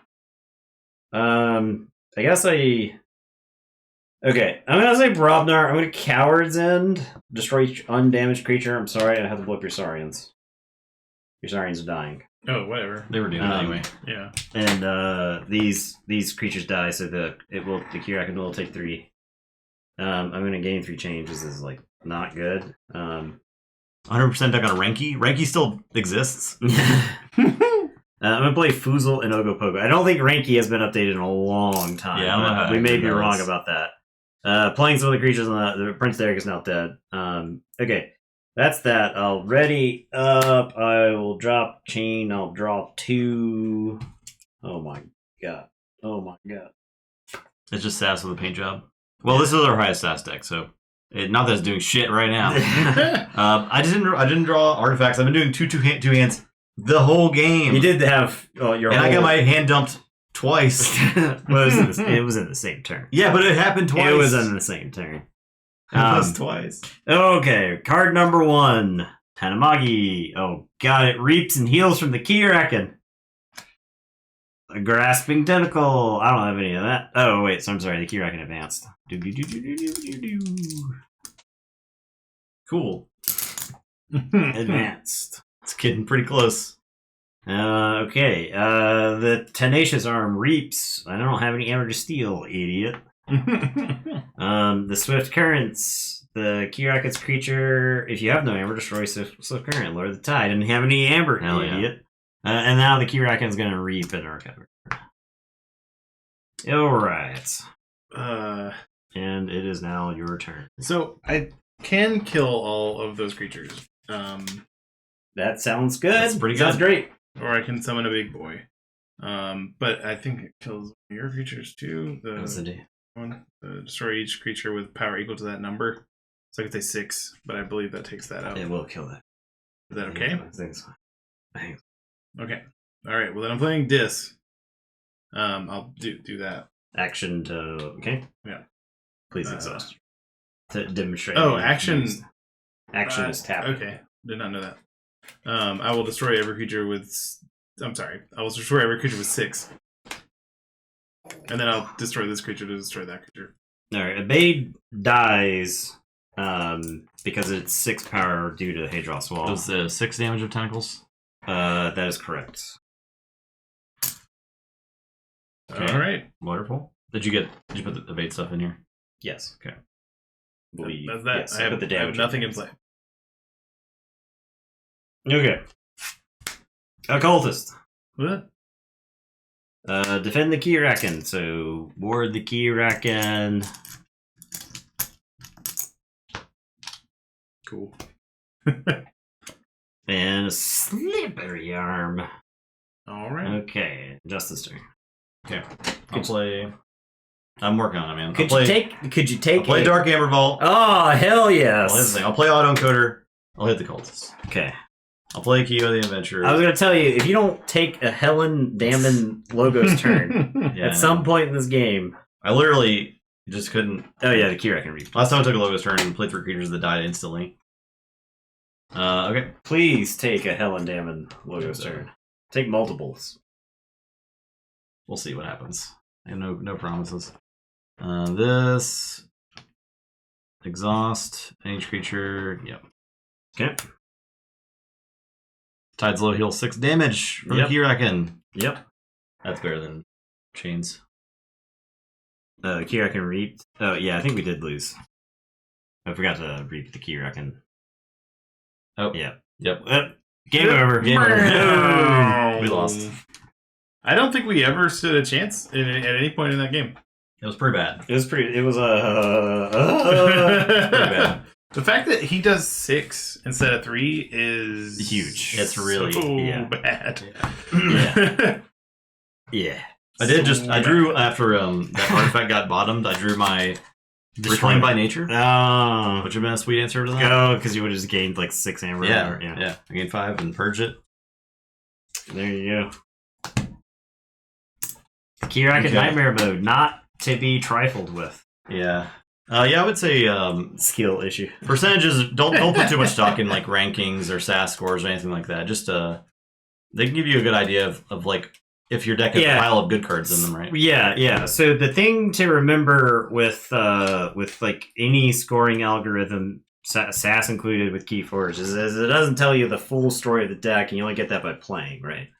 I guess Okay, I'm going to say Brobnar. I'm going to Coward's End. Destroy each undamaged creature. I'm sorry, I have to blow up your Saurians. Your Saurians are dying.
Oh, whatever.
They were doing it anyway.
Yeah.
And these creatures die, so the Keyraken will take 3. I'm gonna gain 3 changes. This is not good.
100% deck on a Renki. Renki still exists.
I'm gonna play Foozle and Ogopogo. I don't think Renki has been updated in a long time.
Yeah, I don't know how
we may
accurate
be
that
wrong
is.
about that. Playing some of the creatures on the Prince Derek is now dead. Okay. That's that. I'll ready up. I will drop chain. I'll draw 2. Oh my god.
It's just sass with a paint job. Well, this is our highest sass deck, so not that it's doing shit right now. I didn't draw artifacts. I've been doing two hands the whole game.
You did have your.
And I got my hand dumped twice.
Well, it was in the same turn.
Yeah, but it happened twice.
It was in the same turn.
It was twice.
Okay, card number 1. Tanamagi. Oh god, it reaps and heals from the Keyraken. A grasping tentacle. I don't have any of that. Oh wait, so I'm sorry, the Keyraken advanced.
Cool.
Advanced.
It's getting pretty close.
Okay. The tenacious arm reaps. I don't have any hammer to steal, idiot. The swift currents. The Keyraken's creature. If you have no amber, destroy swift current. Lower the tide. Didn't have any amber, idiot. And now the Keyraken's gonna reap and recover. Alright. And it is now your turn.
So I can kill all of those creatures.
That sounds good.
That's pretty
Sounds
good.
great.
Or I can summon a big boy. But I think it kills your creatures too.
What's the
The
deal?
one destroy each creature with power equal to that number. So I could say 6, but I believe that takes that out.
It will kill that.
Is that okay?
I think it's fine. I think
Okay. All right. Well, then I'm playing Dis. I'll do that.
action to okay.
Yeah.
Please exhaust. To demonstrate.
Oh,
the
action.
used. Action is tap.
Okay. Did not know that. I will destroy every creature with. I'm sorry. I will destroy every creature with 6. And then I'll destroy this creature to destroy that creature.
Alright, Evade dies because it's 6 power due to Hadros Wall.
It was 6 damage of tentacles.
That is correct.
Okay.
All right.
Wonderful. Did you put the evade stuff in here?
Yes.
Okay.
That's that.
Yes,
I have
put the
I have
damage
nothing in play.
Okay. Occultist.
What?
Defend the Keyraken. So ward the Keyraken.
Cool.
And a slippery arm.
All right.
Okay, Justice turn.
Okay. I'll play. I'm working on it, man.
Could you take
I'll play Dark Amber Vault.
Oh, hell yes.
I'll play Auto Encoder. I'll hit the cultists.
Okay.
I'll play Kyo the Adventurer.
I was gonna tell you, if you don't take a Helen Damon Logos turn
Yeah,
at some point in this game.
I literally just couldn't.
Oh yeah, the Keyraken reap.
Last time I took a Logos turn and played 3 creatures that died instantly. Okay.
Please take a Helen Damon Logos turn. Take multiples.
We'll see what happens. I have no promises. This. Exhaust. Each creature. Yep.
Okay.
Tide's Low heals 6 damage from
Yep.
Keyraken.
Yep.
That's better than Chains.
Keyraken reaped. Oh yeah, I think we did lose. I forgot to reap the Keyraken.
Oh.
Yeah.
Yep.
Game over.
Game over.
No.
We lost.
I don't think we ever stood a chance at any point in that game.
It was pretty bad.
It was pretty. It was
Pretty bad.
The fact that he does 6 instead of 3 is
huge.
It's really
yeah.
bad.
Yeah. Yeah.
I did just. I drew after that artifact got bottomed. I drew my Reclaimed by Nature,
Oh.
which would have been a sweet answer to that.
Oh, because you would have just gained like 6 amber.
Yeah. I gained 5 and purge it.
There you go. Keyraken
Okay.
Nightmare Mode, not to be trifled with.
Yeah. Yeah, I would say
Skill issue.
percentages. Don't put too much stock in like rankings or SAS scores or anything like that. Just they can give you a good idea of like if your deck has a pile of good cards in them, right?
Yeah. So the thing to remember with like any scoring algorithm, SAS included with KeyForge, is it doesn't tell you the full story of the deck, and you only get that by playing, right?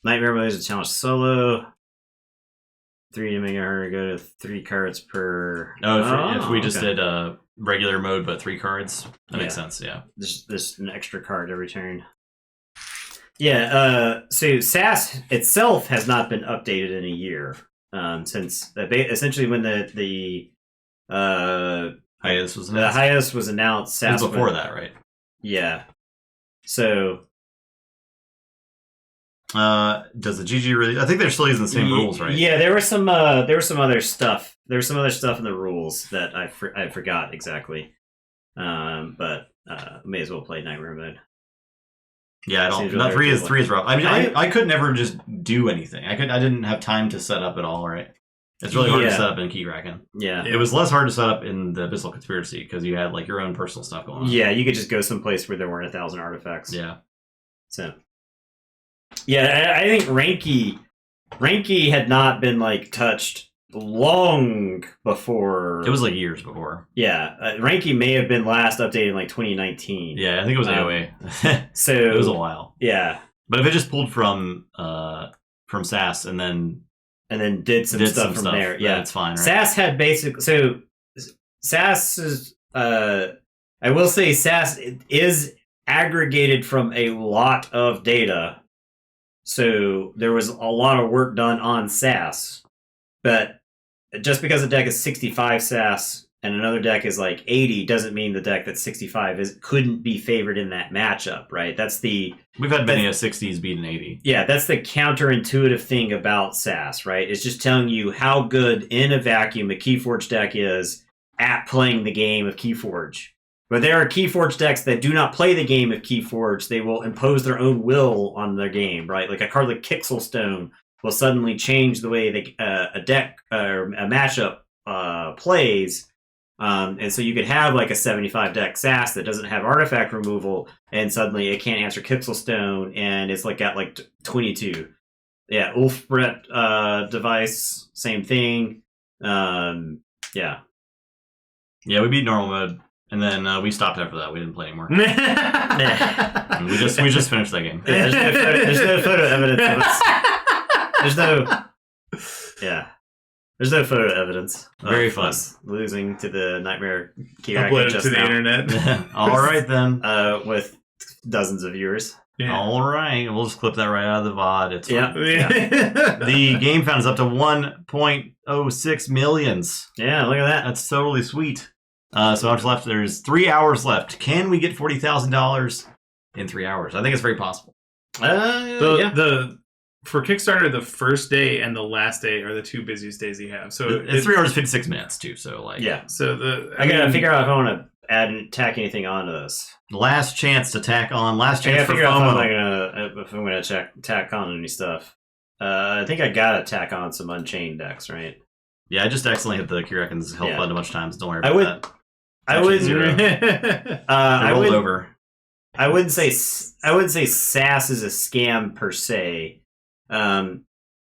Nightmare Mode is a challenge solo. 3 to make her go to 3 cards per.
If we just did regular mode but 3 cards, that makes sense. Yeah.
There's an extra card every turn. Yeah, so SAS itself has not been updated in a year since essentially when the
Hiatus was
the
announced.
hiatus was announced.
It was
SAS
before that, right?
Yeah. So
does the GG really? I think they're still using the same rules, right?
Yeah, there was some other stuff. There was some other stuff in the rules that I forgot exactly. But may as well play Nightmare Mode.
Yeah, I don't.
Seems
Not
really
three is rough. I mean, I could never just do anything. I didn't have time to set up at all. Right. It's really hard to set up in Keyraken.
Yeah.
It was less hard to set up in the Abyssal Conspiracy because you had like your own personal stuff going on.
Yeah, you could just go someplace where there weren't 1,000 artifacts.
Yeah.
So. Yeah, I think Ranky had not been like touched long before.
It was like years before.
Yeah, Ranky may have been last updated in like 2019.
Yeah, I think it was AOA.
So
it was a while.
Yeah,
but if it just pulled from SAS and then
did some stuff from there, yeah,
it's fine. Right?
SAS had SAS is I will say SAS is aggregated from a lot of data. So there was a lot of work done on SAS, but just because a deck is 65 SAS and another deck is like 80 doesn't mean the deck that's 65 couldn't be favored in that matchup, right?
We've had many 60s beat an 80.
Yeah, that's the counterintuitive thing about SAS, right? It's just telling you how good in a vacuum a Keyforge deck is at playing the game of Keyforge. But there are Keyforge decks that do not play the game of Keyforge. They will impose their own will on their game, right? Like a card like Kixelstone will suddenly change the way a deck or a matchup plays. And so you could have like a 75 deck SAS that doesn't have artifact removal, and suddenly it can't answer Kixelstone, and it's like got like 22. Yeah, Ulfbrett device, same thing. Yeah.
Yeah, we beat normal mode. And then we stopped after that. We didn't play anymore. we just finished that game.
There's no photo evidence of us. There's no photo evidence.
Very fun.
Losing to the Nightmare Keyraken
uploaded
just
to the
now.
internet.
All right then.
With dozens of viewers.
Yeah.
All right, we'll just clip that right out of the VOD. It's
Yeah.
fine. The game found is up to 1.06 millions.
Yeah, look at that.
That's totally sweet. So much left. There's 3 hours left. Can we get $40,000 in 3 hours? I think it's very possible.
Yeah.
For Kickstarter, the first day and the last day are the two busiest days you have. So
it's 3 hours 56 minutes too. So like
So
I gotta figure out if I want to tack anything onto this.
last chance to tack on. Last
I
chance
gotta
for
figure out
FOMO.
if I'm gonna tack on any stuff. I think I gotta tack on some Unchained decks, right?
Yeah, I just accidentally hit the Keyraken's help button a bunch of times. Don't worry about that.
I would.
I rolled over.
I wouldn't say SAS is a scam per se. The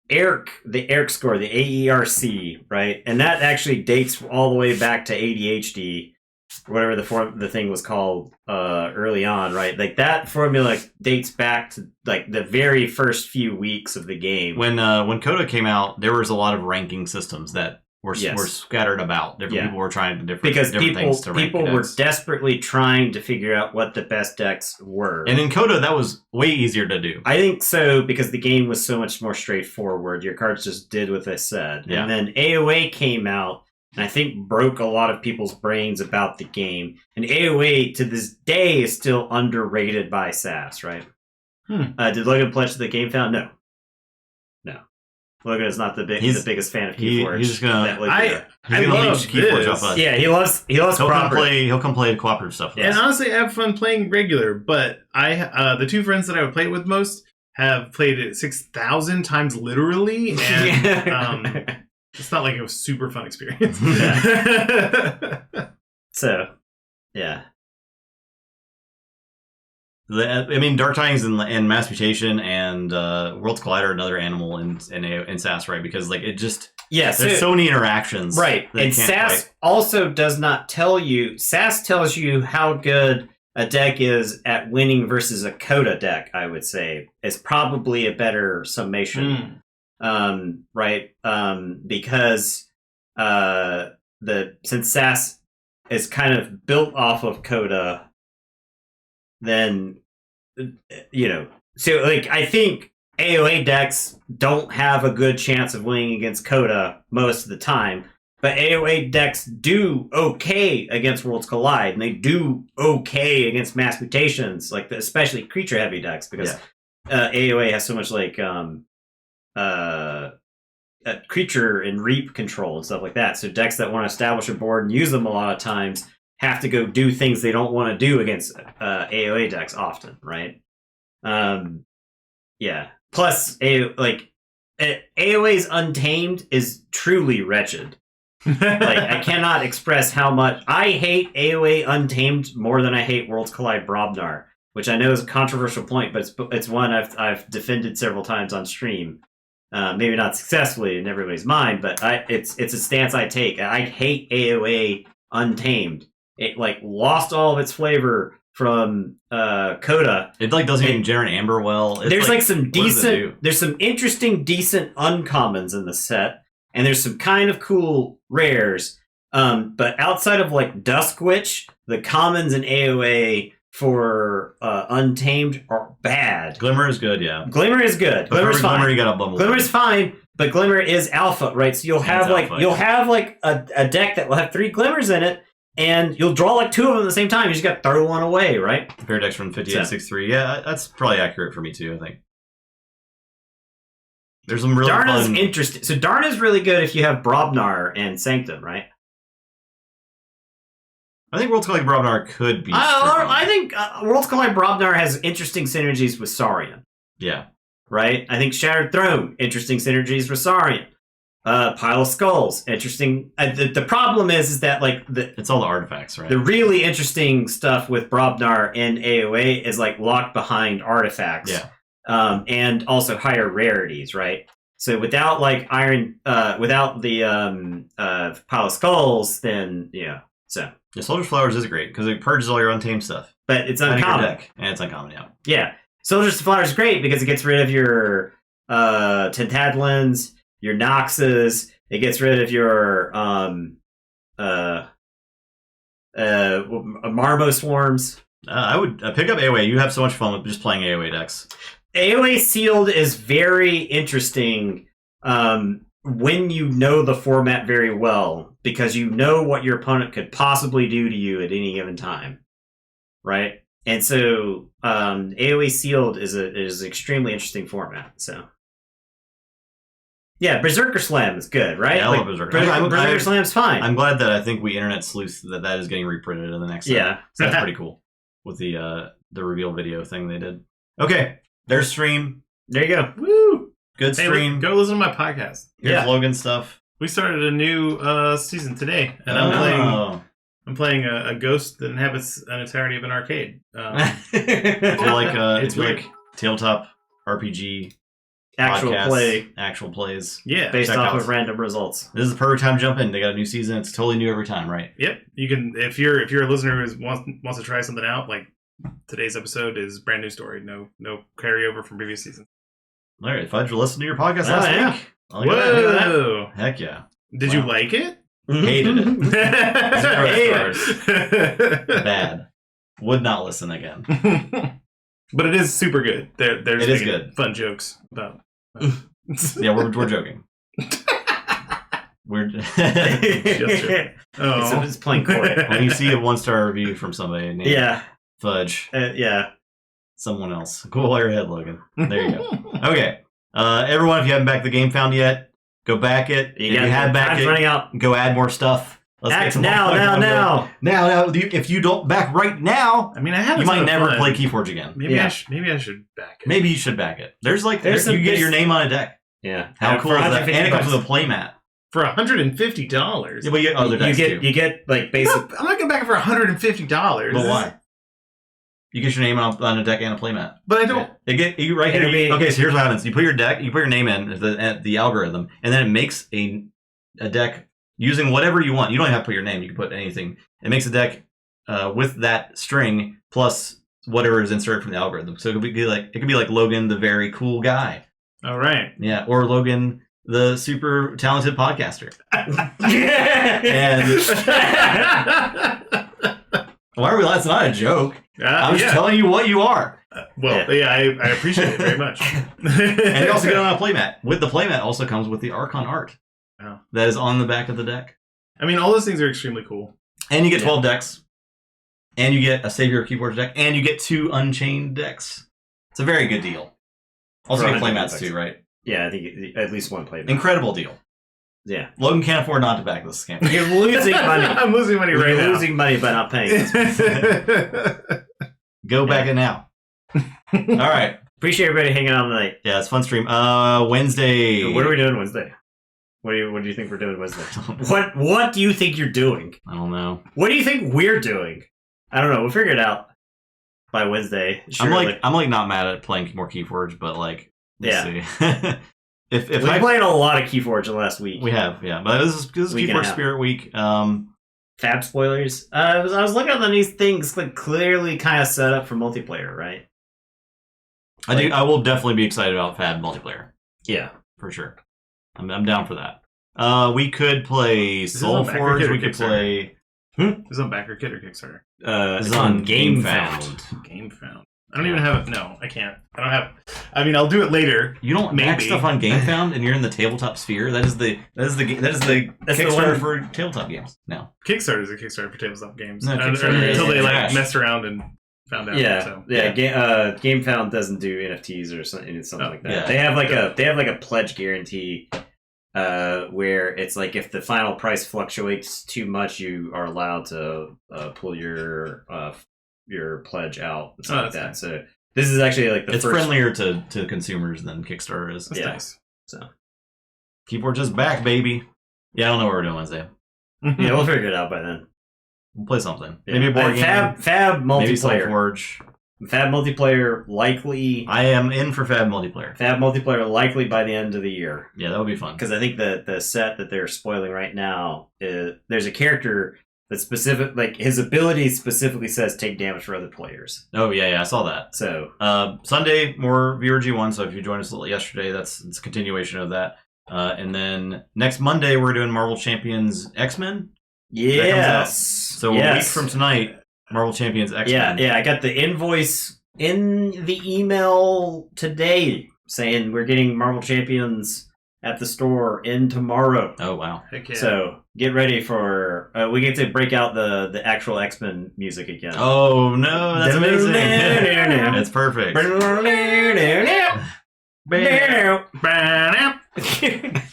ERC score, the AERC, right, and that actually dates all the way back to ADHD, whatever the thing was called early on, right? Like that formula dates back to like the very first few weeks of the game.
When Coda came out, there was a lot of ranking systems that were scattered about. Different people were trying different things to rank
people were
decks.
desperately trying to figure out what the best decks were.
And in Coda, that was way easier to do.
I think so, because the game was so much more straightforward. Your cards just did what they said.
Yeah.
And then AOA came out, and I think broke a lot of people's brains about the game. And AOA, to this day, is still underrated by SAS, right? Did Logan pledge to the game found? No. Logan is not the biggest fan of Keyforge.
He's just gonna.
I love
Keyforge off us.
Yeah, he loves
He'll
property.
come play cooperative stuff.
And honestly, I have fun playing regular. But the two friends that I would play it with most have played it 6,000 times literally, and it's not like a super fun experience.
So, yeah.
I mean, Dark Tidings and Mass Mutation and Worlds Collide are another animal in SAS, right? Because like it just there's so many interactions,
right? And SAS also does not tell you. SAS tells you how good a deck is at winning versus a Coda deck. I would say is probably a better summation, right? Because since SAS is kind of built off of Coda. Then, so like I think AOA decks don't have a good chance of winning against Coda most of the time, but AOA decks do okay against Worlds Collide, and they do okay against Mass Mutations, like especially creature heavy decks, because AOA has so much like creature and reap control and stuff like that. So decks that want to establish a board and use them a lot of times have to go do things they don't want to do against AOA decks often, right? Yeah. Plus, AOA's Untamed is truly wretched. I cannot express how much I hate AOA Untamed more than I hate Worlds Collide Brobnar, which I know is a controversial point, but it's one I've defended several times on stream. Maybe not successfully in everybody's mind, but it's a stance I take. I hate AOA Untamed. It lost all of its flavor from Coda.
It doesn't even generate amber well.
There's some decent, there's some interesting, decent uncommons in the set, and there's some kind of cool rares. But outside of Dusk Witch, the commons in AOA for Untamed are bad.
Glimmer is good, yeah.
Glimmer is good. Glimmer's fine.
Glimmer, you got a bumble.
Glimmer's fine, but Glimmer is alpha, right? So you'll have a deck that will have 3 Glimmers in it, and you'll draw 2 of them at the same time. You just got to throw one away, right?
Compare decks from 58-6-3. Yeah, that's probably accurate for me too, I think. There's some really
Darna's
fun...
interesting. So Darna's really good if you have Brobnar and Sanctum, right?
I think Worlds Collide Brobnar could be
I think Worlds Collide Brobnar has interesting synergies with Saurian.
Yeah.
Right? I think Shattered Throne, interesting synergies with Saurian. Pile of Skulls, interesting. The problem is that
it's all the artifacts, right?
The really interesting stuff with Brobnar and AOA is locked behind artifacts.
Yeah.
And also higher rarities, right? So without without the Pile of Skulls, then so.
Yeah, Soldier's Flowers is great because it purges all your untamed stuff.
But it's uncommon.
Deck, and it's uncommon, yeah.
Yeah. Soldier's Flowers is great because it gets rid of your Tentadlins, your Noxes. It gets rid of your Marmo Swarms.
I would pick up AOA. You have so much fun with just playing AOA decks.
AOA Sealed is very interesting when you know the format very well, because you know what your opponent could possibly do to you at any given time, right? And so AOA Sealed is an extremely interesting format. So yeah, Berserker Slam is good, right?
Yeah, I love Berserker.
Berserker Slam's fine.
I'm glad that I think we internet sleuth that is getting reprinted in the next set.
Yeah.
So that's pretty cool with the reveal video thing they did. Okay, there's stream.
There you go.
Woo!
Good stream.
Go listen to my podcast.
Here's Logan stuff.
We started a new season today, and I'm playing a ghost that inhabits an entirety of an arcade.
It's like tabletop RPG,
actual
plays.
Yeah,
based off of random results.
This is the perfect time to jump in. They got a new season. It's totally new every time, right?
Yep. You can if you're a listener who wants to try something out. Today's episode is brand new story. No carryover from previous season.
All right, Fudge, listened to your podcast last week.
Whoa!
Heck yeah!
Did you like it?
Hated it. 0
stars.
Bad. Would not listen again.
But it is super good. There's
it is good.
Fun jokes about.
Yeah, we're joking. We're just joking.
Oh.
It's playing court.
When you see a 1-star review from somebody named Fudge, someone else. Cool while your head, Logan. There you go. Okay. Everyone, if you haven't backed the game found yet, go back it. If you have backed it,
running out.
Go add more stuff. Let's
Act
get some
now.
If you don't back right now,
I mean, you
might never play KeyForge again.
Maybe I should back it.
Maybe you should back it. There's you get your name on a deck.
Yeah.
How cool is that? And it comes with a playmat.
For $150.
Yeah, but you get other decks too.
You get basic.
I'm not going back it for $150.
But why? You get your name on a deck and a playmat.
But I don't.
You right here. Okay, so here's what happens. You put your deck, you put your name in the algorithm, and then it makes a deck using whatever you want. You don't even have to put your name. You can put anything. It makes a deck with that string plus whatever is inserted from the algorithm. So it could be like Logan, the very cool guy.
All right.
Yeah, or Logan, the super talented podcaster. And why are we? That's not a joke. I'm just telling you what you are.
I appreciate it very much.
And you also get on a playmat. With the playmat also comes with the Archon art that is on the back of the deck.
I mean, all those things are extremely cool.
And you get 12 decks. And you get a Savior KeyForge deck. And you get 2 Unchained decks. It's a very good deal. Also get playmats too, right?
Yeah, I think at least one playmat.
Incredible deal.
Yeah.
Logan can't afford not to back this campaign.
You're losing money.
I'm losing money right now.
You're losing money by not paying.
Go back it now. All right.
Appreciate everybody hanging out tonight.
Yeah, it's a fun stream. Wednesday.
What are we doing Wednesday? What do you think we're doing Wednesday? What do you think you're doing?
I don't know.
What do you think we're doing? I don't know. We'll figure it out by Wednesday. Surely.
I'm like not mad at playing more KeyForge, but like we'll see. if
we played a lot of KeyForge the last week.
We have, yeah. But this is KeyForge Spirit Week.
Fab spoilers. I was looking at these things like clearly kind of set up for multiplayer, right?
I will definitely be excited about Fab multiplayer.
Yeah,
for sure. I'm down for that. We could play Soulforge. We could play.
Is this on Backer Kit or Kickstarter?
It's on GameFound.
GameFound. I don't even have it. No, I can't. I don't have. I mean, I'll do it later.
You don't back stuff on GameFound, and you're in the tabletop sphere. That is the Kickstarter for tabletop games. Now,
Kickstarter is a Kickstarter for tabletop games.
No,
until they like messed around and found out.
GameFound doesn't do NFTs or something like that. Yeah. They have like a pledge guarantee, where it's like if the final price fluctuates too much, you are allowed to pull your pledge out and stuff like that. Nice. So this is actually like
it's friendlier to consumers than Kickstarter is.
That's nice.
So
KeyForge is back, baby. Yeah, I don't know what we're doing Wednesday.
Yeah, we'll figure it out by then.
We'll play something.
Yeah.
Maybe a board game.
Fab multiplayer.
Maybe Soulforge.
Fab multiplayer likely.
I am in for Fab multiplayer.
Fab multiplayer likely by the end of the year.
Yeah, that would be fun.
Because I think the set that they're spoiling right now, there's a character that's specific, like his ability specifically says take damage for other players.
Oh yeah, I saw that.
So
Sunday more Viewer G1. So if you joined us yesterday, it's a continuation of that. And then next Monday we're doing Marvel Champions X-Men.
Yes.
So a week from tonight, Marvel Champions X-Men.
Yeah. I got the invoice in the email today saying we're getting Marvel Champions at the store in tomorrow.
Oh wow!
Heck yeah.
So get ready for we get to break out the actual X-Men music again.
Oh no, that's amazing! It's perfect.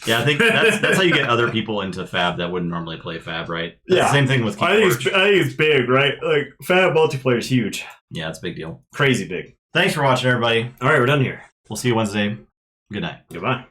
Yeah, I think that's how you get other people into Fab that wouldn't normally play Fab, right? That's the same thing with KeyForge.
I think it's big, right? Like Fab multiplayer is huge.
Yeah, it's a big deal.
Crazy big.
Thanks for watching, everybody.
All right, we're done here.
We'll see you Wednesday. Good night.
Goodbye.